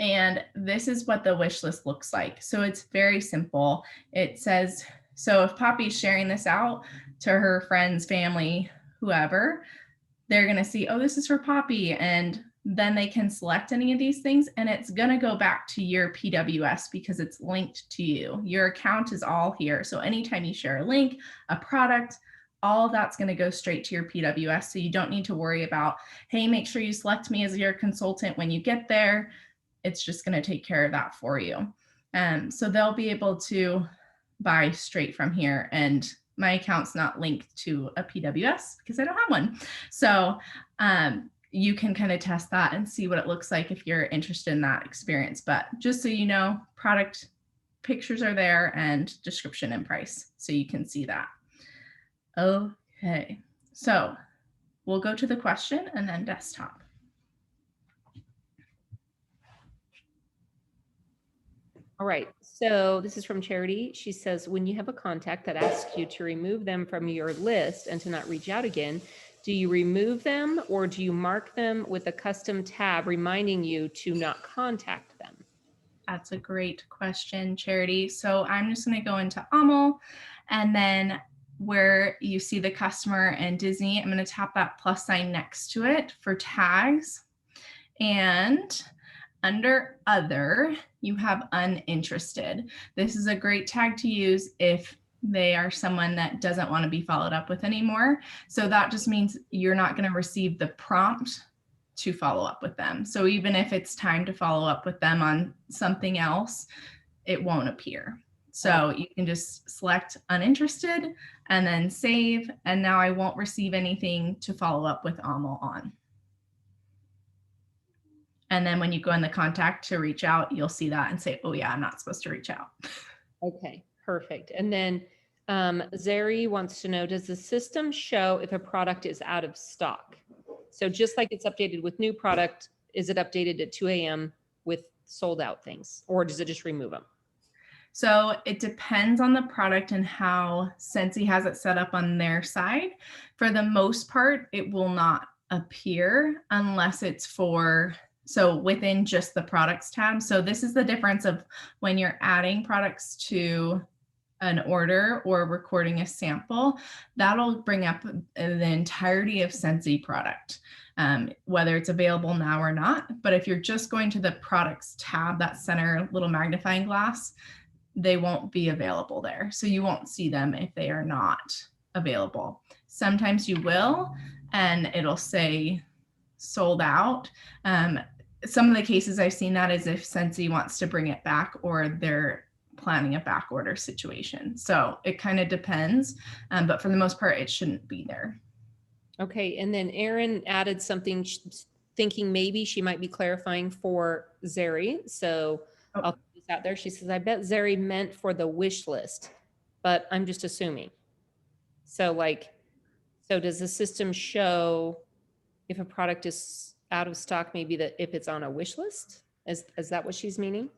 Speaker 4: And this is what the wish list looks like. So it's very simple. It says, so if Poppy's sharing this out to her friends, family, whoever, they're going to see, oh, this is for Poppy. And then they can select any of these things, and it's going to go back to your PWS because it's linked to you. Your account is all here. So anytime you share a link, a product, all of that's going to go straight to your PWS. So you don't need to worry about, hey, make sure you select me as your consultant when you get there. It's just going to take care of that for you. So they'll be able to buy straight from here. And my account's not linked to a PWS because I don't have one. So you can kind of test that and see what it looks like if you're interested in that experience. But just so you know, product pictures are there and description and price, so you can see that. Okay, so we'll go to the question and then desktop.
Speaker 2: All right, so this is from Charity. She says, when you have a contact that asks you to remove them from your list and to not reach out again, do you remove them or do you mark them with a custom tab reminding you to not contact them?
Speaker 4: That's a great question, Charity. So I'm just going to go into OML, and then where you see the customer and Disney, I'm going to tap that plus sign next to it for tags. And under other, you have uninterested. This is a great tag to use if they are someone that doesn't want to be followed up with anymore. So that just means you're not going to receive the prompt to follow up with them. So even if it's time to follow up with them on something else, it won't appear. So you can just select uninterested and then save. And now I won't receive anything to follow up with OML on. And then when you go in the contact to reach out, you'll see that and say, oh yeah, I'm not supposed to reach out.
Speaker 2: Okay, perfect. And then Zeri wants to know, does the system show if a product is out of stock? So just like it's updated with new product, is it updated at 2 a.m. with sold out things, or does it just remove them?
Speaker 4: So it depends on the product and how Scentsy has it set up on their side. For the most part, it will not appear unless it's so within just the products tab. So this is the difference of when you're adding products to an order or recording a sample, that'll bring up the entirety of Scentsy product, whether it's available now or not. But if you're just going to the products tab, that center little magnifying glass, they won't be available there. So you won't see them if they are not available. Sometimes you will, and it'll say sold out. Some of the cases I've seen that is if Scentsy wants to bring it back or they're planning a back order situation. So it kind of depends, but for the most part, it shouldn't be there.
Speaker 2: Okay, and then Erin added something, thinking maybe she might be clarifying for Zeri. So I'll put this out there. She says, I bet Zeri meant for the wish list, but I'm just assuming. So does the system show if a product is out of stock, maybe that if it's on a wish list? Is that what she's meaning?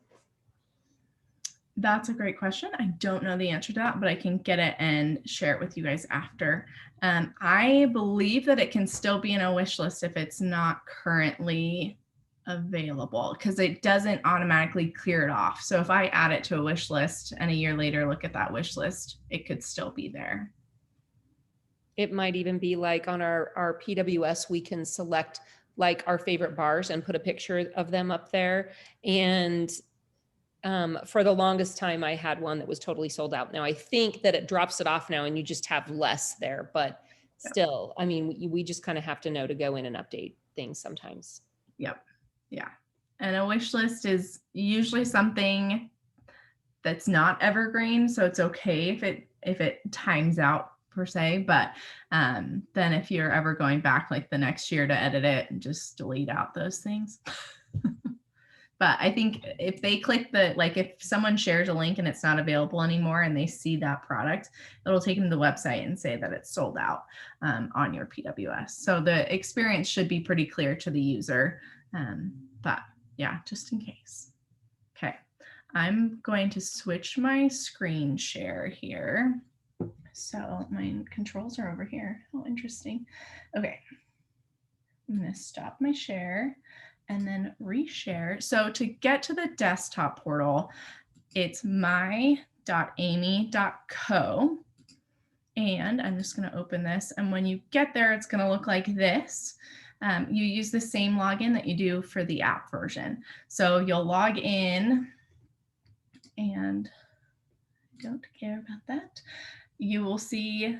Speaker 4: That's a great question. I don't know the answer to that, but I can get it and share it with you guys after. I believe that it can still be in a wish list if it's not currently available, because it doesn't automatically clear it off. So if I add it to a wish list and a year later look at that wish list, it could still be there.
Speaker 2: It might even be like on our PWS, we can select like our favorite bars and put a picture of them up there. And for the longest time, I had one that was totally sold out. Now I think that it drops it off now and you just have less there, but still, I mean, we just kind of have to know to go in and update things sometimes.
Speaker 4: Yep. Yeah. And a wish list is usually something that's not evergreen. So it's okay if it times out per se, but then if you're ever going back like the next year to edit it, just delete out those things. But I think if they click if someone shares a link and it's not available anymore and they see that product, it'll take them to the website and say that it's sold out on your PWS. So the experience should be pretty clear to the user. But yeah, just in case. Okay, I'm going to switch my screen share here. So my controls are over here. Oh, interesting. Okay, I'm going to stop my share and then reshare. So to get to the desktop portal, it's my.amy.co. And I'm just going to open this. And when you get there, it's going to look like this. You use the same login that you do for the app version. So you'll log in, and I don't care about that. You will see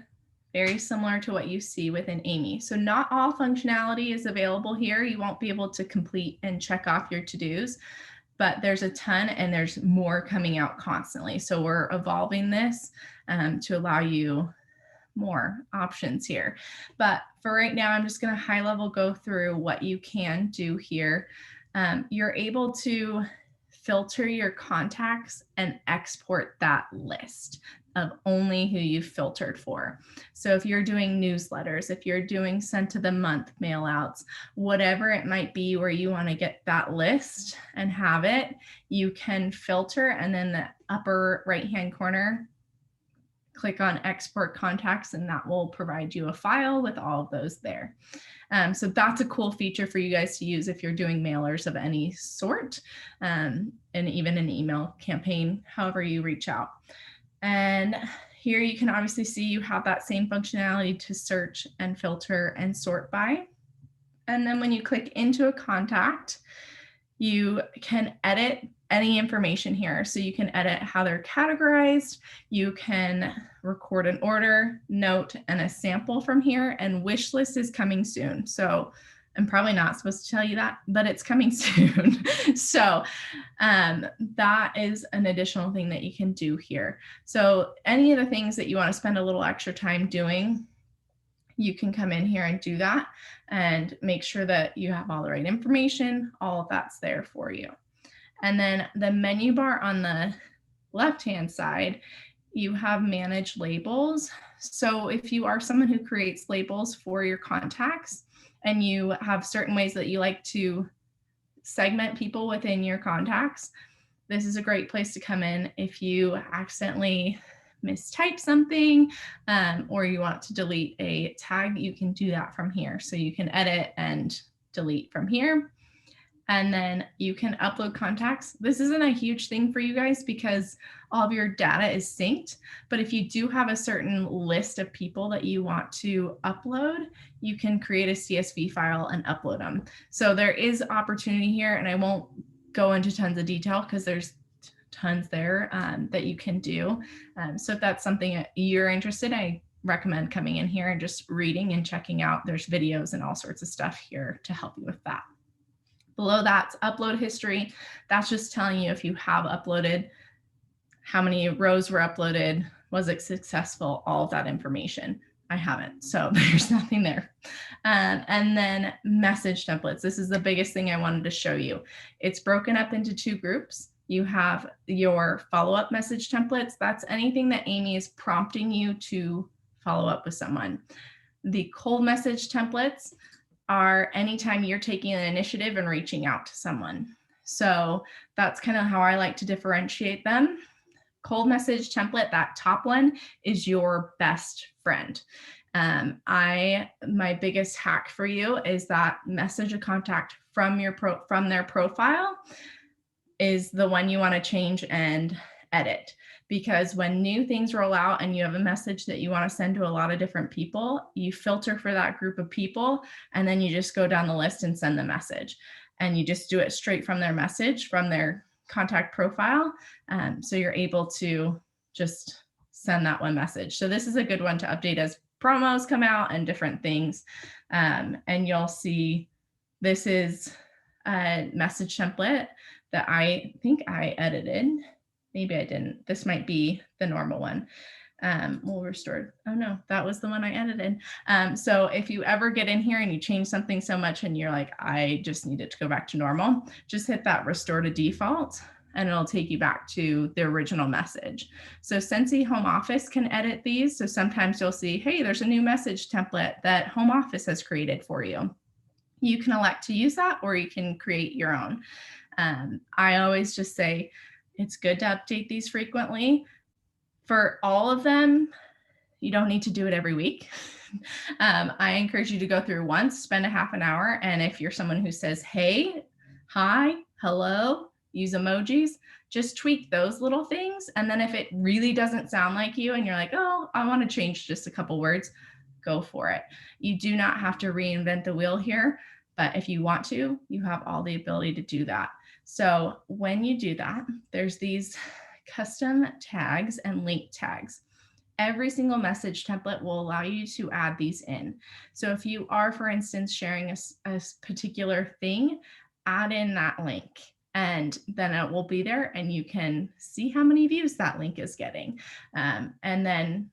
Speaker 4: very similar to what you see within Amy. So not all functionality is available here. You won't be able to complete and check off your to-dos, but there's a ton and there's more coming out constantly. So we're evolving this to allow you more options here. But for right now, I'm just going to high level go through what you can do here. You're able to filter your contacts and export that list of only who you filtered for. So if you're doing newsletters, if you're doing sent of the month mail outs, whatever it might be where you want to get that list and have it, you can filter, and then the upper right hand corner, click on export contacts, and that will provide you a file with all of those there. So that's a cool feature for you guys to use if you're doing mailers of any sort, and even an email campaign, however you reach out. And here you can obviously see you have that same functionality to search and filter and sort by. And then when you click into a contact, you can edit any information here. So you can edit how they're categorized. You can record an order, note, and a sample from here. And wish list is coming soon. So I'm probably not supposed to tell you that, but it's coming soon. So that is an additional thing that you can do here. So any of the things that you want to spend a little extra time doing, you can come in here and do that and make sure that you have all the right information. All of that's there for you. And then the menu bar on the left-hand side, you have manage labels. So if you are someone who creates labels for your contacts and you have certain ways that you like to segment people within your contacts, this is a great place to come in. If you accidentally mistype something or you want to delete a tag, you can do that from here. So you can edit and delete from here. And then you can upload contacts. This isn't a huge thing for you guys because all of your data is synced. But if you do have a certain list of people that you want to upload, you can create a CSV file and upload them. So there is opportunity here, and I won't go into tons of detail because there's tons there that you can do. So if that's something that you're interested in, I recommend coming in here and just reading and checking out. There's videos and all sorts of stuff here to help you with that. Below that's upload history. That's just telling you if you have uploaded, how many rows were uploaded, was it successful, all of that information. I haven't, so there's nothing there. And then message templates. This is the biggest thing I wanted to show you. It's broken up into 2 groups. You have your follow-up message templates. That's anything that Amy is prompting you to follow up with someone. The cold message templates are anytime you're taking an initiative and reaching out to someone. So that's kind of how I like to differentiate them. Cold message template, that top one, is your best friend. My biggest hack for you is that message a contact from their profile is the one you want to change and edit. Because when new things roll out and you have a message that you want to send to a lot of different people, you filter for that group of people, and then you just go down the list and send the message. And you just do it straight from their message, from their contact profile. So you're able to just send that one message. So this is a good one to update as promos come out and different things. And you'll see this is a message template that I think I edited. Maybe I didn't. This might be the normal one. We'll restore. Oh no, that was the one I edited. So if you ever get in here and you change something so much and you're like, I just need it to go back to normal, just hit that restore to default and it'll take you back to the original message. So Sensi Home Office can edit these. So sometimes you'll see, hey, there's a new message template that Home Office has created for you. You can elect to use that or you can create your own. I always just say, it's good to update these frequently. For all of them, you don't need to do it every week. I encourage you to go through once, spend a half an hour. And if you're someone who says, hey, hi, hello, use emojis, just tweak those little things. And then if it really doesn't sound like you and you're like, oh, I want to change just a couple words, go for it. You do not have to reinvent the wheel here, but if you want to, you have all the ability to do that. So when you do that, there's these custom tags and link tags. Every single message template will allow you to add these in. So if you are, for instance, sharing a particular thing, add in that link and then it will be there and you can see how many views that link is getting. And then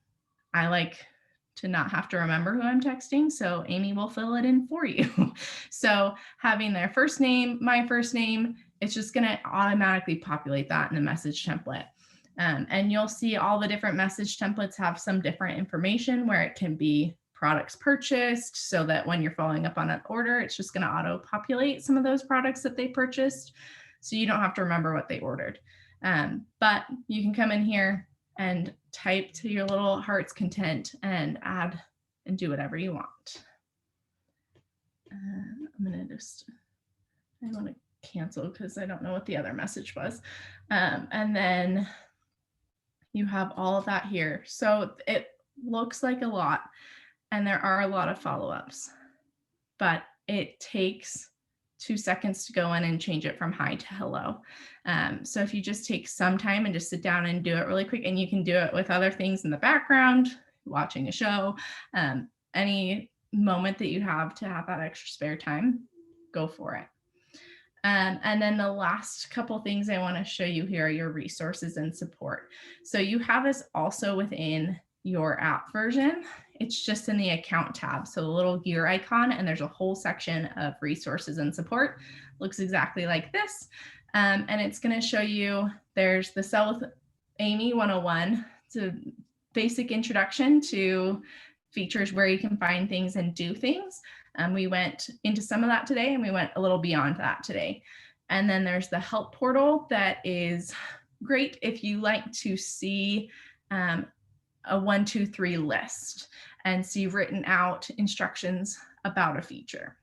Speaker 4: I like to not have to remember who I'm texting, so Amy will fill it in for you. So having their first name, my first name, it's just going to automatically populate that in the message template. And you'll see all the different message templates have some different information where it can be products purchased so that when you're following up on an order, it's just going to auto populate some of those products that they purchased. So you don't have to remember what they ordered. But you can come in here and type to your little heart's content and add and do whatever you want. I'm going to I want to cancel because I don't know what the other message was. And then you have all of that here. So it looks like a lot and there are a lot of follow-ups, but it takes 2 seconds to go in and change it from hi to hello. So if you just take some time and just sit down and do it really quick, and you can do it with other things in the background, watching a show, any moment that you have to have that extra spare time, go for it. And then the last couple things I want to show you here are your resources and support. So you have this also within your app version. It's just in the account tab. So the little gear icon, and there's a whole section of resources and support. Looks exactly like this. And it's going to show you there's the Sell with Amy 101. it's a basic introduction to features where you can find things and do things. We went into some of that today, and we went a little beyond that today. And then there's the help portal that is great if you like to see a 1, 2, 3 list and see written out instructions about a feature.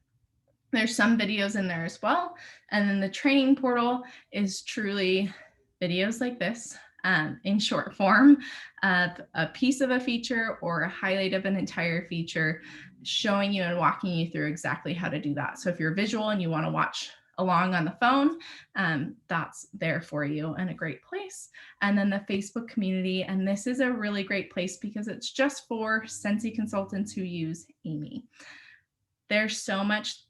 Speaker 4: There's some videos in there as well. And then the training portal is truly videos like this in short form of a piece of a feature or a highlight of an entire feature, showing you and walking you through exactly how to do that. So if you're visual and you want to watch along on the phone, that's there for you and a great place. And then the Facebook community, and this is a really great place because it's just for Scentsy consultants who use Amy. There's so much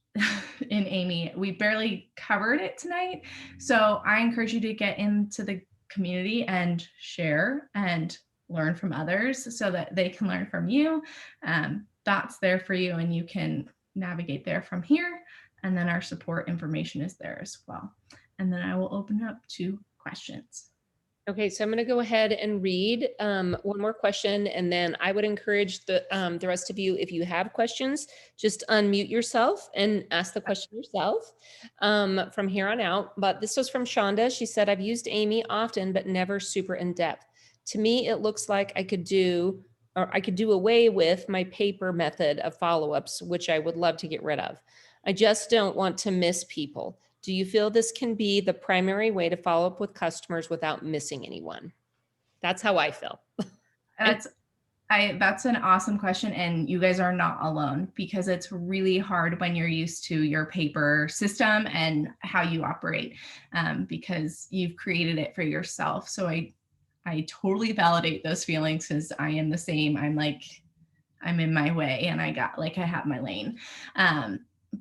Speaker 4: in Amy. We barely covered it tonight. So I encourage you to get into the community and share and learn from others so that they can learn from you. That's there for you, and you can navigate there from here. And then our support information is there as well. And then I will open up to questions.
Speaker 2: Okay, so I'm going to go ahead and read one more question, and then I would encourage the rest of you, if you have questions, just unmute yourself and ask the question yourself from here on out. But this was from Shonda. She said, I've used Amy often, but never super in depth. To me, it looks like I could do away with my paper method of follow-ups, which I would love to get rid of. I just don't want to miss people. Do you feel this can be the primary way to follow up with customers without missing anyone? That's how I feel.
Speaker 4: That's an awesome question. And you guys are not alone, because it's really hard when you're used to your paper system and how you operate, because you've created it for yourself. So I totally validate those feelings, because I am the same. I'm in my way, and I have my lane.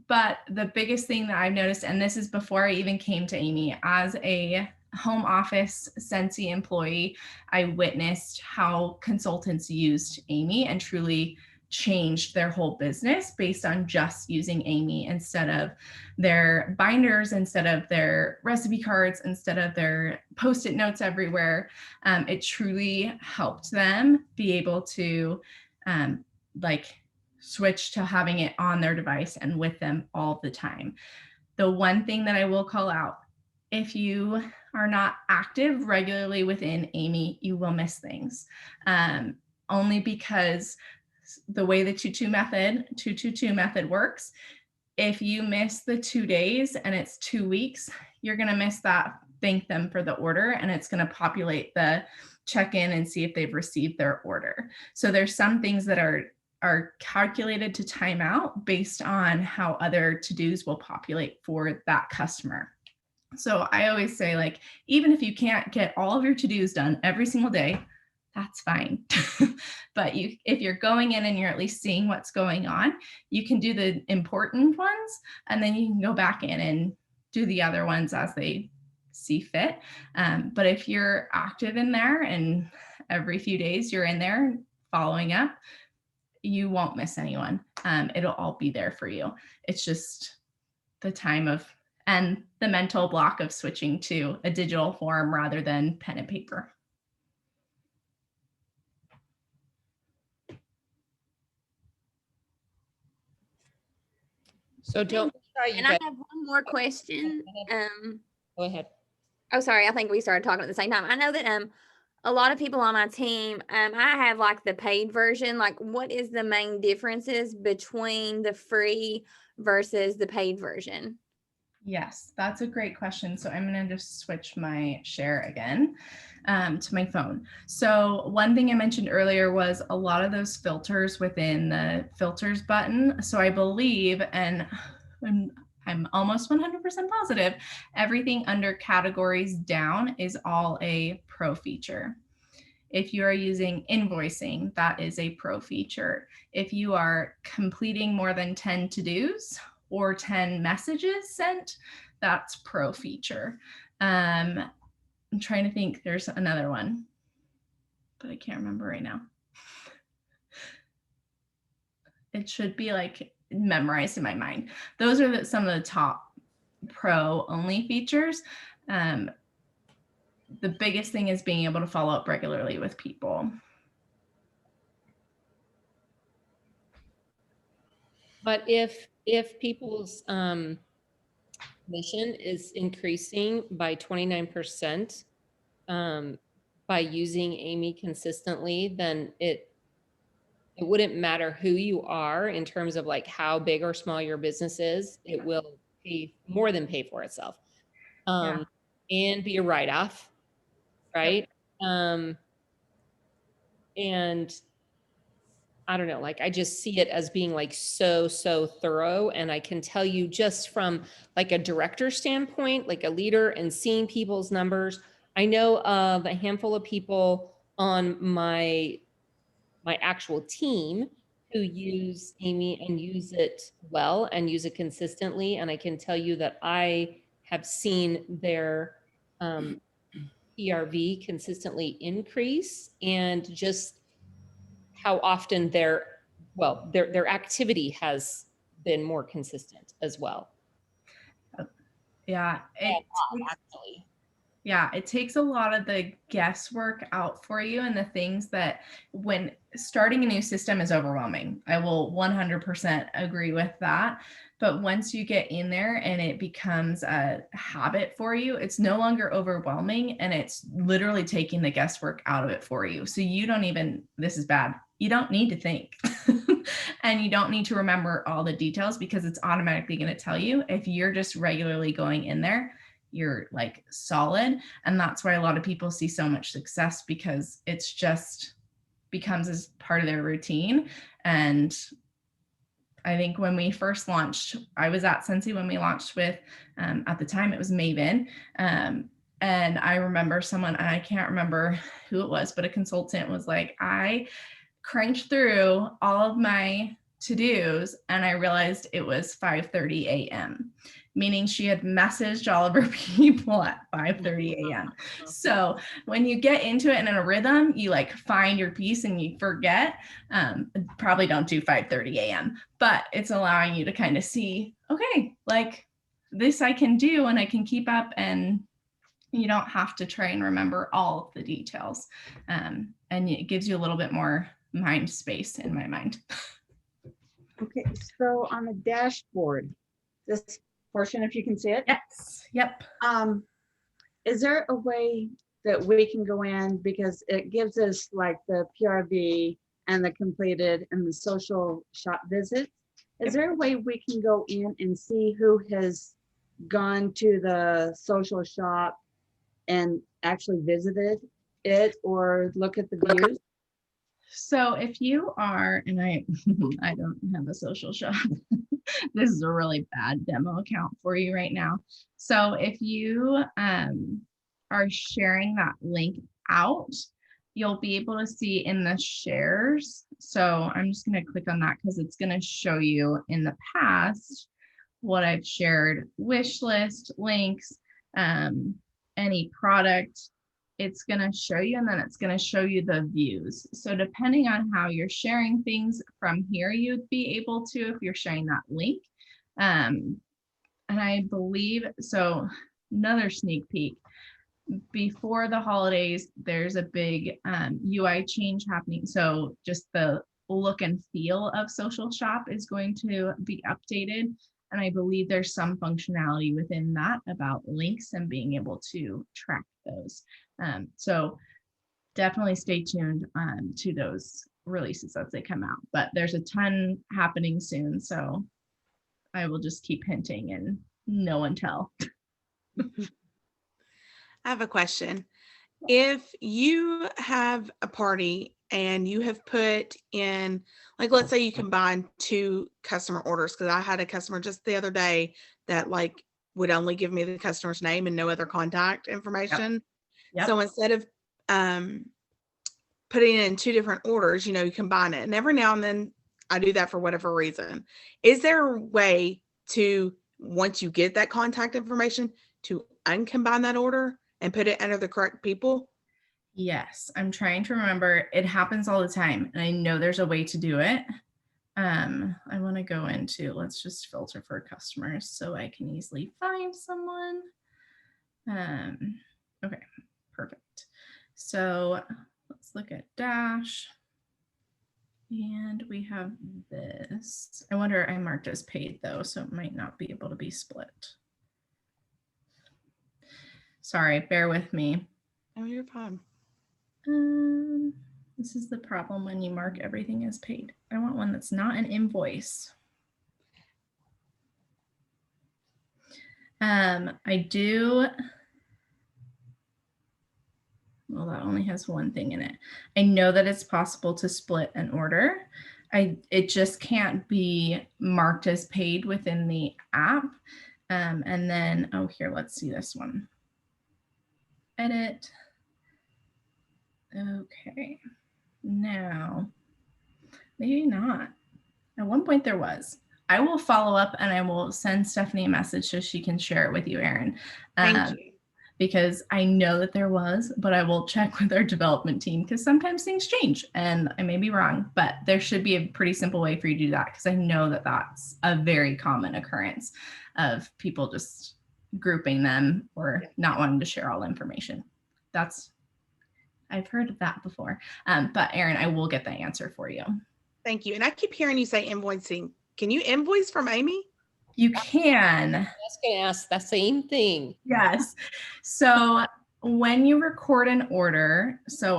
Speaker 4: But the biggest thing that I've noticed, and this is before I even came to Amy, as a home office Scentsy employee, I witnessed how consultants used Amy and truly changed their whole business based on just using Amy instead of their binders, instead of their recipe cards, instead of their Post-it notes everywhere. It truly helped them be able to switch to having it on their device and with them all the time. The one thing that I will call out, if you are not active regularly within Amy, you will miss things. Only because the way the 222 method works, if you miss the 2 days and it's 2 weeks, you're going to miss that thank them for the order, and it's going to populate the check-in and see if they've received their order. So there's some things that are calculated to time out based on how other to-dos will populate for that customer. So I always say, even if you can't get all of your to-dos done every single day, that's fine. But if you're going in and you're at least seeing what's going on, you can do the important ones, and then you can go back in and do the other ones as they see fit. But if you're active in there and every few days you're in there following up, you won't miss anyone. It'll all be there for you. It's just the time and the mental block of switching to a digital form rather than pen and paper.
Speaker 2: So don't try.
Speaker 6: And I have one more question.
Speaker 2: Go ahead.
Speaker 6: Oh, sorry. I think we started talking at the same time. I know that a lot of people on my team, I have the paid version. What is the main differences between the free versus the paid version?
Speaker 4: Yes, that's a great question. So I'm going to just switch my share again to my phone. So one thing I mentioned earlier was a lot of those filters within the filters button. So I believe, and I'm almost 100% positive, everything under categories down is all a pro feature. If you are using invoicing, that is a pro feature. If you are completing more than 10 to-dos or 10 messages sent, that's pro feature. I'm trying to think, there's another one, but I can't remember right now. It should be memorized in my mind. Those are some of the top pro only features. the biggest thing is being able to follow up regularly with people.
Speaker 2: But if people's commission is increasing by 29% by using Amy consistently, then it wouldn't matter who you are in terms of like how big or small your business is. It will pay more than pay for itself, and be a write-off, right? And I don't know, like I just see it as being like so thorough. And I can tell you just from like a director standpoint, like a leader and seeing people's numbers, I know of a handful of people on my actual team who use Amy and use it well and use it consistently. And I can tell you that I have seen their PRV consistently increase, and just how often their activity has been more consistent as well.
Speaker 4: Yeah, it takes a lot of the guesswork out for you, and the things that when starting a new system is overwhelming. I will 100% agree with that. But once you get in there and it becomes a habit for you, it's no longer overwhelming, and it's literally taking the guesswork out of it for you. So you don't even, this is bad, you don't need to think. And you don't need to remember all the details, because it's automatically going to tell you. If you're just regularly going in there, you're like solid. And that's why a lot of people see so much success, because it's just becomes as part of their routine. And I think when we first launched, I was at Scentsy when we launched with, at the time it was Maven. And I remember someone, and I can't remember who it was, but a consultant was like, I cranked through all of my to-dos and I realized it was 5:30 a.m., meaning she had messaged all of her people at 5:30 a.m. So when you get into it and in a rhythm, you like find your peace and you forget. Probably don't do 5:30 a.m., but it's allowing you to kind of see, okay, like this I can do and I can keep up, and you don't have to try and remember all of the details. And it gives you a little bit more mind space, in my mind.
Speaker 7: Okay, so on the dashboard, this portion, if you can see it.
Speaker 4: Yes. Yep.
Speaker 7: Is there a way that we can go in, because it gives us like the PRV and the completed and the social shop visits? Is there a way we can go in and see who has gone to the social shop and actually visited it, or look at the views?
Speaker 4: So if you are, and I don't have a social shop. This is a really bad demo account for you right now. So if you are sharing that link out, you'll be able to see in the shares. So I'm just going to click on that because it's going to show you in the past what I've shared: wish list, links, any product. It's going to show you, and then it's going to show you the views. So depending on how you're sharing things from here, you'd be able to, if you're sharing that link. And I believe, so another sneak peek, before the holidays, there's a big UI change happening. So just the look and feel of Social Shop is going to be updated. And I believe there's some functionality within that about links and being able to track those. So definitely stay tuned to those releases as they come out. But there's a ton happening soon. So I will just keep hinting and no one tell.
Speaker 8: I have a question. If you have a party and you have put in, like, let's say you combine 2 customer orders, because I had a customer just the other day that like would only give me the customer's name and no other contact information.
Speaker 4: Yep.
Speaker 8: So instead of putting in 2 different orders, you combine it. And every now and then I do that for whatever reason. Is there a way to, once you get that contact information, to uncombine that order and put it under the correct people?
Speaker 4: Yes, I'm trying to remember. It happens all the time, and I know there's a way to do it. I want to go into, let's just filter for customers so I can easily find someone. Okay, perfect. So let's look at Dash. And we have this. I wonder, I marked as paid though, so it might not be able to be split. Sorry, bear with me.
Speaker 8: Oh, you're fine.
Speaker 4: This is the problem when you mark everything as paid. I want one that's not an invoice. I do. Well, that only has one thing in it. I know that it's possible to split an order. It just can't be marked as paid within the app. And then, oh, here, let's see this one. Edit. Okay. Now, maybe not. At one point there was. I will follow up and I will send Stephanie a message so she can share it with you, Erin.
Speaker 8: Thank you.
Speaker 4: Because I know that there was, but I will check with our development team because sometimes things change and I may be wrong, but there should be a pretty simple way for you to do that because I know that that's a very common occurrence of people just grouping them or not wanting to share all information. I've heard of that before, but Erin, I will get the answer for you.
Speaker 8: Thank you. And I keep hearing you say invoicing. Can you invoice from Amy?
Speaker 4: You can.
Speaker 2: I was going to ask the same thing.
Speaker 4: Yes. So when you record an order, so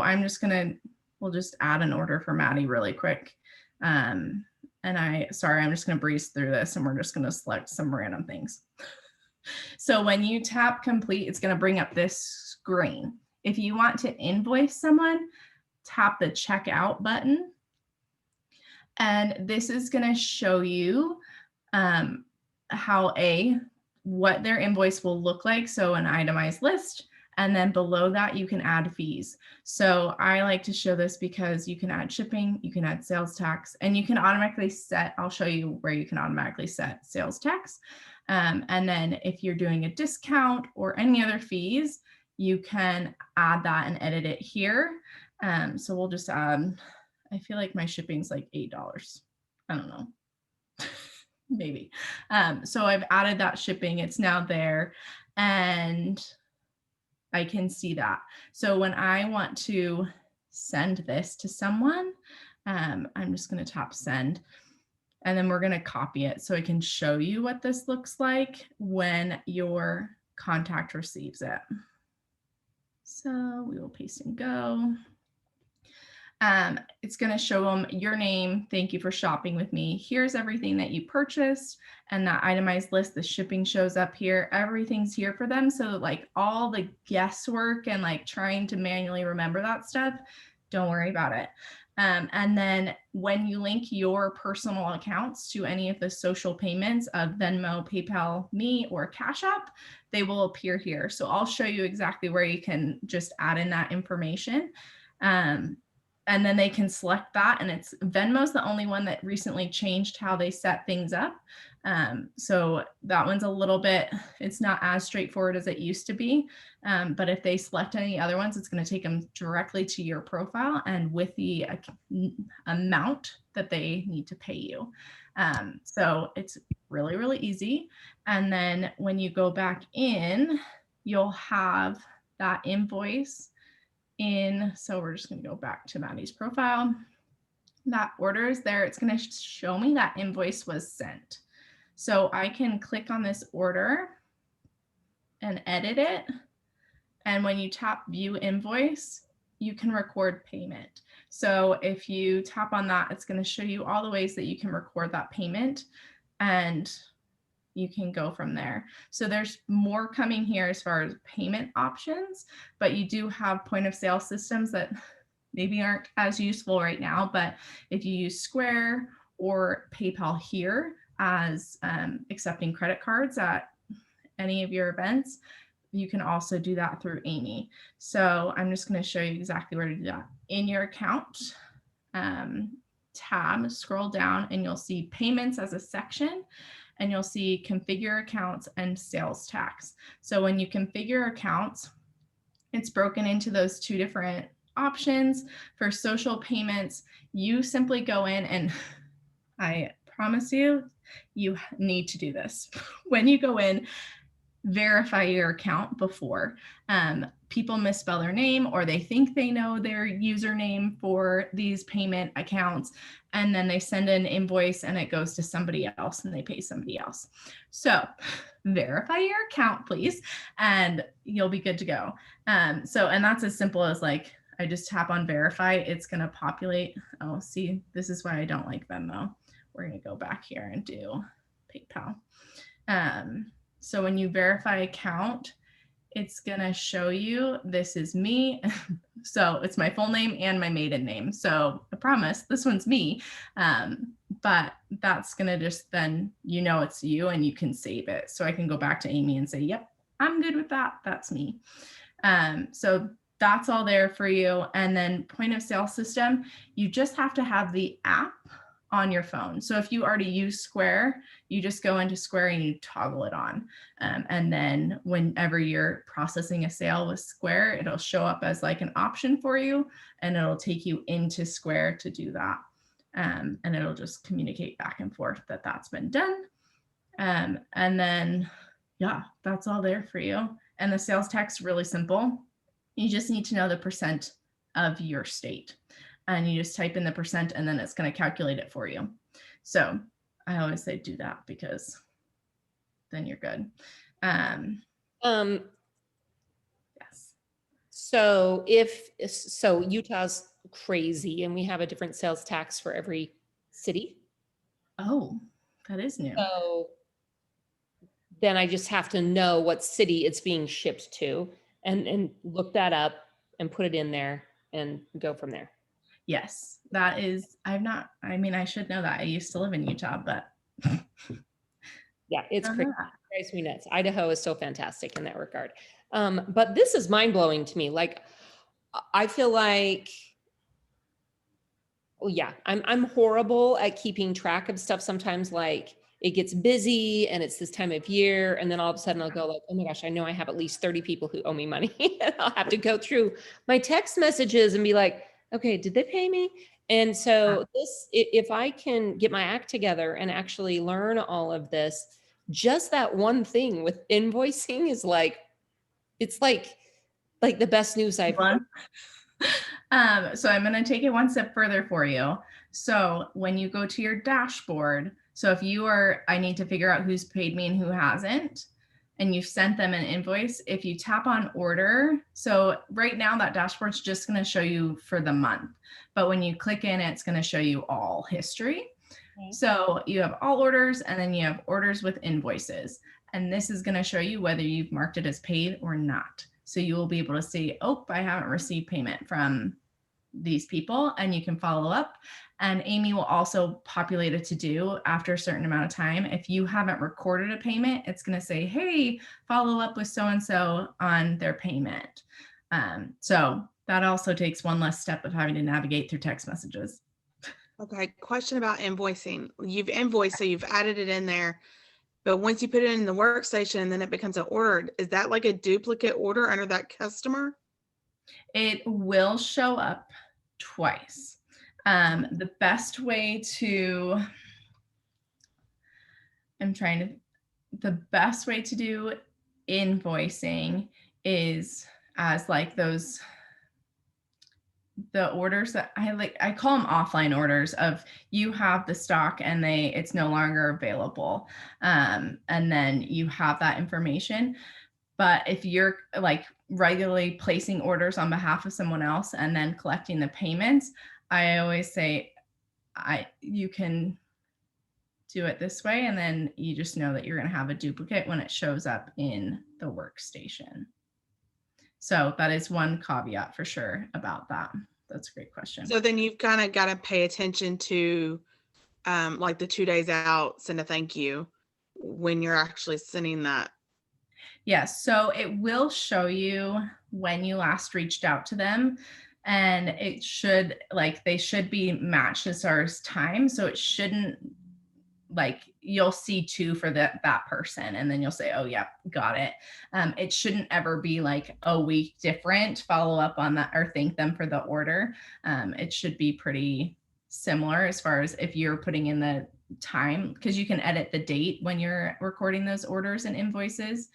Speaker 4: we'll just add an order for Maddie really quick. I'm just going to breeze through this and we're just going to select some random things. So when you tap complete, it's going to bring up this screen. If you want to invoice someone, tap the checkout button. And this is going to show you what their invoice will look like. So an itemized list. And then below that, you can add fees. So I like to show this because you can add shipping, you can add sales tax, and you can automatically set, I'll show you where you can automatically set sales tax. And then if you're doing a discount or any other fees, you can add that and edit it here. So we'll just add, I feel like my shipping's like $8. I don't know. Maybe. So I've added that shipping, it's now there and I can see that. So when I want to send this to someone, I'm just going to tap send and then we're going to copy it so I can show you what this looks like when your contact receives it. So we will paste and go. It's going to show them your name. Thank you for shopping with me. Here's everything that you purchased and that itemized list. The shipping shows up here. Everything's here for them. So like all the guesswork and like trying to manually remember that stuff, don't worry about it. And then when you link your personal accounts to any of the social payments of Venmo, PayPal, Me, or Cash App, they will appear here. So I'll show you exactly where you can just add in that information. And then they can select that, and Venmo's the only one that recently changed how they set things up. So that one's a little bit, it's not as straightforward as it used to be. But if they select any other ones, it's going to take them directly to your profile and with the amount that they need to pay you. So it's really, really easy. And then when you go back in, you'll have that invoice in, so we're just going to go back to Maddie's profile. That order is there. It's going to show me that invoice was sent. So I can click on this order and edit it. And when you tap view invoice, you can record payment. So if you tap on that, it's going to show you all the ways that you can record that payment and you can go from there. So there's more coming here as far as payment options, but you do have point of sale systems that maybe aren't as useful right now. But if you use Square or PayPal here as accepting credit cards at any of your events, you can also do that through Amy. So I'm just going to show you exactly where to do that. In your account tab, scroll down and you'll see payments as a section. And you'll see configure accounts and sales tax. So when you configure accounts, it's broken into those two different options. For social payments, you simply go in and I promise you, you need to do this. When you go in, verify your account before. People misspell their name, or they think they know their username for these payment accounts, and then they send an invoice and it goes to somebody else and they pay somebody else. So verify your account, please, and you'll be good to go. And that's as simple as like, I just tap on verify, it's going to populate. Oh, see, this is why I don't like Venmo. We're going to go back here and do PayPal. So when you verify account, it's going to show you, this is me. So it's my full name and my maiden name. So I promise this one's me. But that's going to just then, it's you and you can save it. So I can go back to Amy and say, yep, I'm good with that. That's me. So that's all there for you. And then point of sale system, you just have to have the app on your phone. So if you already use Square, you just go into Square and you toggle it on. And then whenever you're processing a sale with Square, it'll show up as like an option for you, and it'll take you into Square to do that. And it'll just communicate back and forth that that's been done. And then, yeah, that's all there for you. And the sales tax, really simple. You just need to know the percent of your state. And you just type in the percent and then it's going to calculate it for you. So I always say do that because then you're good. Yes.
Speaker 2: So Utah's crazy and we have a different sales tax for every city.
Speaker 4: Oh, that is new.
Speaker 2: So then I just have to know what city it's being shipped to and look that up and put it in there and go from there.
Speaker 4: Yes, that is, I should know that. I used to live in Utah, but.
Speaker 2: Yeah, it's crazy. It drives me nuts. Idaho is so fantastic in that regard. But this is mind blowing to me. Like, I feel like, oh yeah, I'm horrible at keeping track of stuff sometimes. Like it gets busy and it's this time of year. And then all of a sudden I'll go like, oh my gosh, I know I have at least 30 people who owe me money. And I'll have to go through my text messages and be like, okay, did they pay me? And so if I can get my act together and actually learn all of this, just that one thing with invoicing is like, it's like the best news I've heard.
Speaker 4: So I'm going to take it one step further for you. So when you go to your dashboard, so if I need to figure out who's paid me and who hasn't, and you've sent them an invoice, if you tap on order, so right now that dashboard's just going to show you for the month, but when you click in, it's going to show you all history. Okay. So you have all orders and then you have orders with invoices, and this is going to show you whether you've marked it as paid or not. So you will be able to see, oh, I haven't received payment from these people, and you can follow up. And Amy will also populate a to-do after a certain amount of time. If you haven't recorded a payment, it's going to say, hey, follow up with so-and-so on their payment. So that also takes one less step of having to navigate through text messages.
Speaker 8: Okay, question about invoicing. You've invoiced, so you've added it in there. But once you put it in the workstation and then it becomes an order, is that like a duplicate order under that customer?
Speaker 4: It will show up twice. The best way to do invoicing is as like the orders that I call them offline orders of you have the stock and it's no longer available. And then you have that information. But if you're like regularly placing orders on behalf of someone else and then collecting the payments, I always say you can do it this way, and then you just know that you're going to have a duplicate when it shows up in the workstation. So that is one caveat for sure about that. That's a great question.
Speaker 8: So then you've kind of got to pay attention to like the 2 days out, send a thank you when you're actually sending that.
Speaker 4: Yes. So it will show you when you last reached out to them, and it should they should be matched as far as time. So it shouldn't you'll see 2 for that person, and then you'll say, oh yeah, got it. It shouldn't ever be like a week different, follow up on that or thank them for the order. It should be pretty similar as far as if you're putting in the time, because you can edit the date when you're recording those orders and invoices.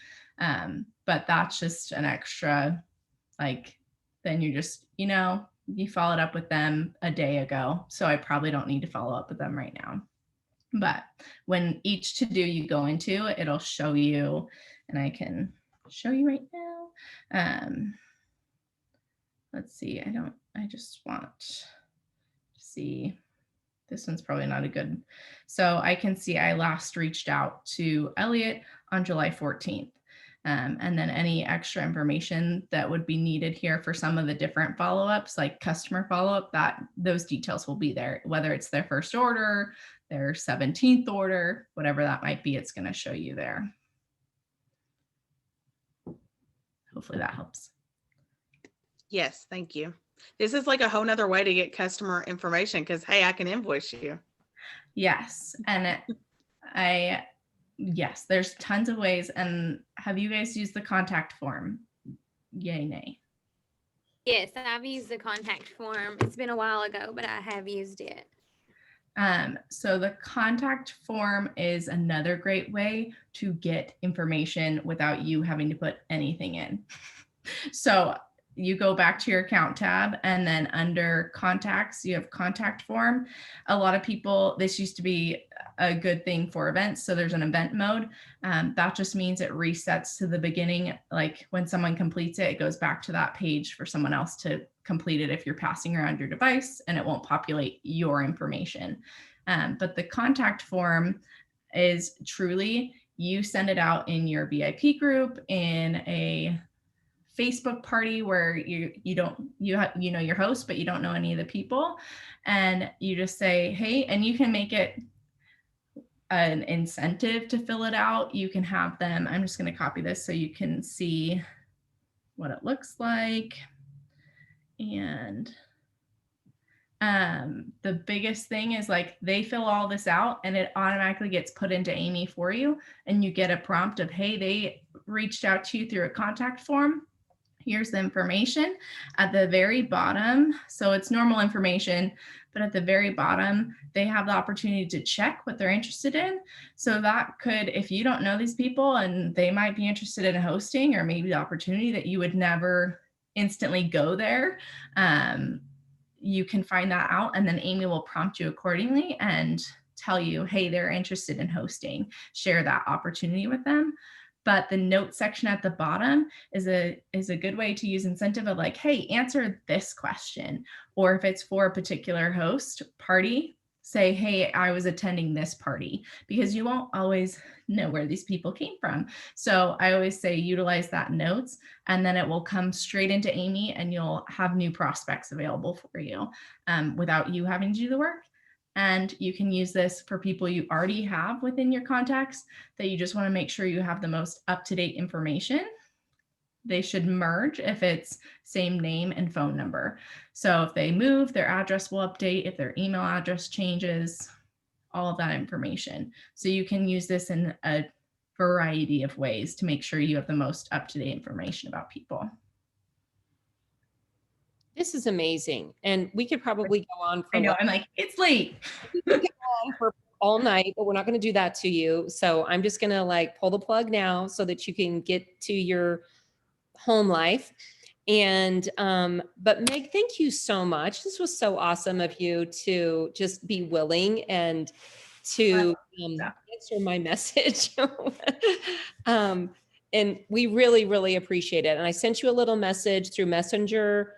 Speaker 4: But that's just an extra, like, then you just, you followed up with them a day ago. So I probably don't need to follow up with them right now. But when each to do you go into, it'll show you, and I can show you right now. Let's see, I just want to see, this one's probably not a good. So I can see I last reached out to Elliot on July 14th. And then any extra information that would be needed here for some of the different follow-ups, like customer follow-up, that those details will be there, whether it's their first order, their 17th order, whatever that might be, it's going to show you there. Hopefully that helps.
Speaker 8: Yes, thank you. This is like a whole nother way to get customer information because, hey, I can invoice you.
Speaker 4: Yes. And yes, there's tons of ways. And have you guys used the contact form? Yay, nay.
Speaker 6: Yes, I've used the contact form. It's been a while ago, but I have used it.
Speaker 4: So the contact form is another great way to get information without you having to put anything in. So you go back to your account tab, and then under contacts, you have contact form. A lot of people, this used to be a good thing for events. So there's an event mode. That just means it resets to the beginning. Like when someone completes it, it goes back to that page for someone else to complete it if you're passing around your device, and it won't populate your information. But the contact form is truly, you send it out in your VIP group, in a Facebook party where you know your host, but you don't know any of the people, and you just say, hey, and you can make it an incentive to fill it out. You can have them, I'm just going to copy this so you can see what it looks like. And the biggest thing is, like, they fill all this out and it automatically gets put into Amy for you, and you get a prompt of, hey, they reached out to you through a contact form. Here's the information at the very bottom. So it's normal information, but at the very bottom, they have the opportunity to check what they're interested in. So that could, if you don't know these people and they might be interested in hosting, or maybe the opportunity that you would never instantly go there, you can find that out, and then Amy will prompt you accordingly and tell you, hey, they're interested in hosting, share that opportunity with them. But the note section at the bottom is a good way to use incentive of, like, hey, answer this question. Or if it's for a particular host party, say, hey, I was attending this party, because you won't always know where these people came from. So I always say utilize that notes, and then it will come straight into Amy, and you'll have new prospects available for you without you having to do the work. And you can use this for people you already have within your contacts that you just want to make sure you have the most up-to-date information. They should merge if it's same name and phone number. So if they move, their address will update. If their email address changes, all of that information. So you can use this in a variety of ways to make sure you have the most up-to-date information about people.
Speaker 2: This is amazing. And we could probably go on for
Speaker 4: I know, I'm like, it's late.
Speaker 2: for all night, but we're not going to do that to you. So I'm just going to, like, pull the plug now so that you can get to your home life. And but Meg, thank you so much. This was so awesome of you to just be willing and to answer my message. And we really, really appreciate it. And I sent you a little message through Messenger.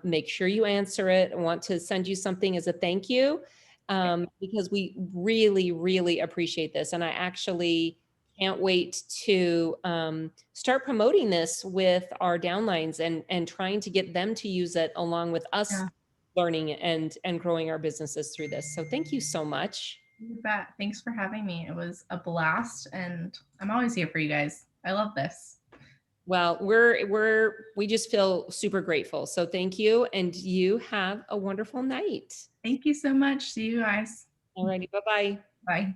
Speaker 2: Make sure you answer it. I want to send you something as a thank you, because we really, really appreciate this. And I actually can't wait to start promoting this with our downlines and trying to get them to use it along with us learning and growing our businesses through this. So thank you so much.
Speaker 4: You bet. Thanks for having me. It was a blast, and I'm always here for you guys. I love this.
Speaker 2: Well, we just feel super grateful. So thank you. And you have a wonderful night.
Speaker 4: Thank you so much. See you guys.
Speaker 2: All righty. Bye-bye.
Speaker 4: Bye.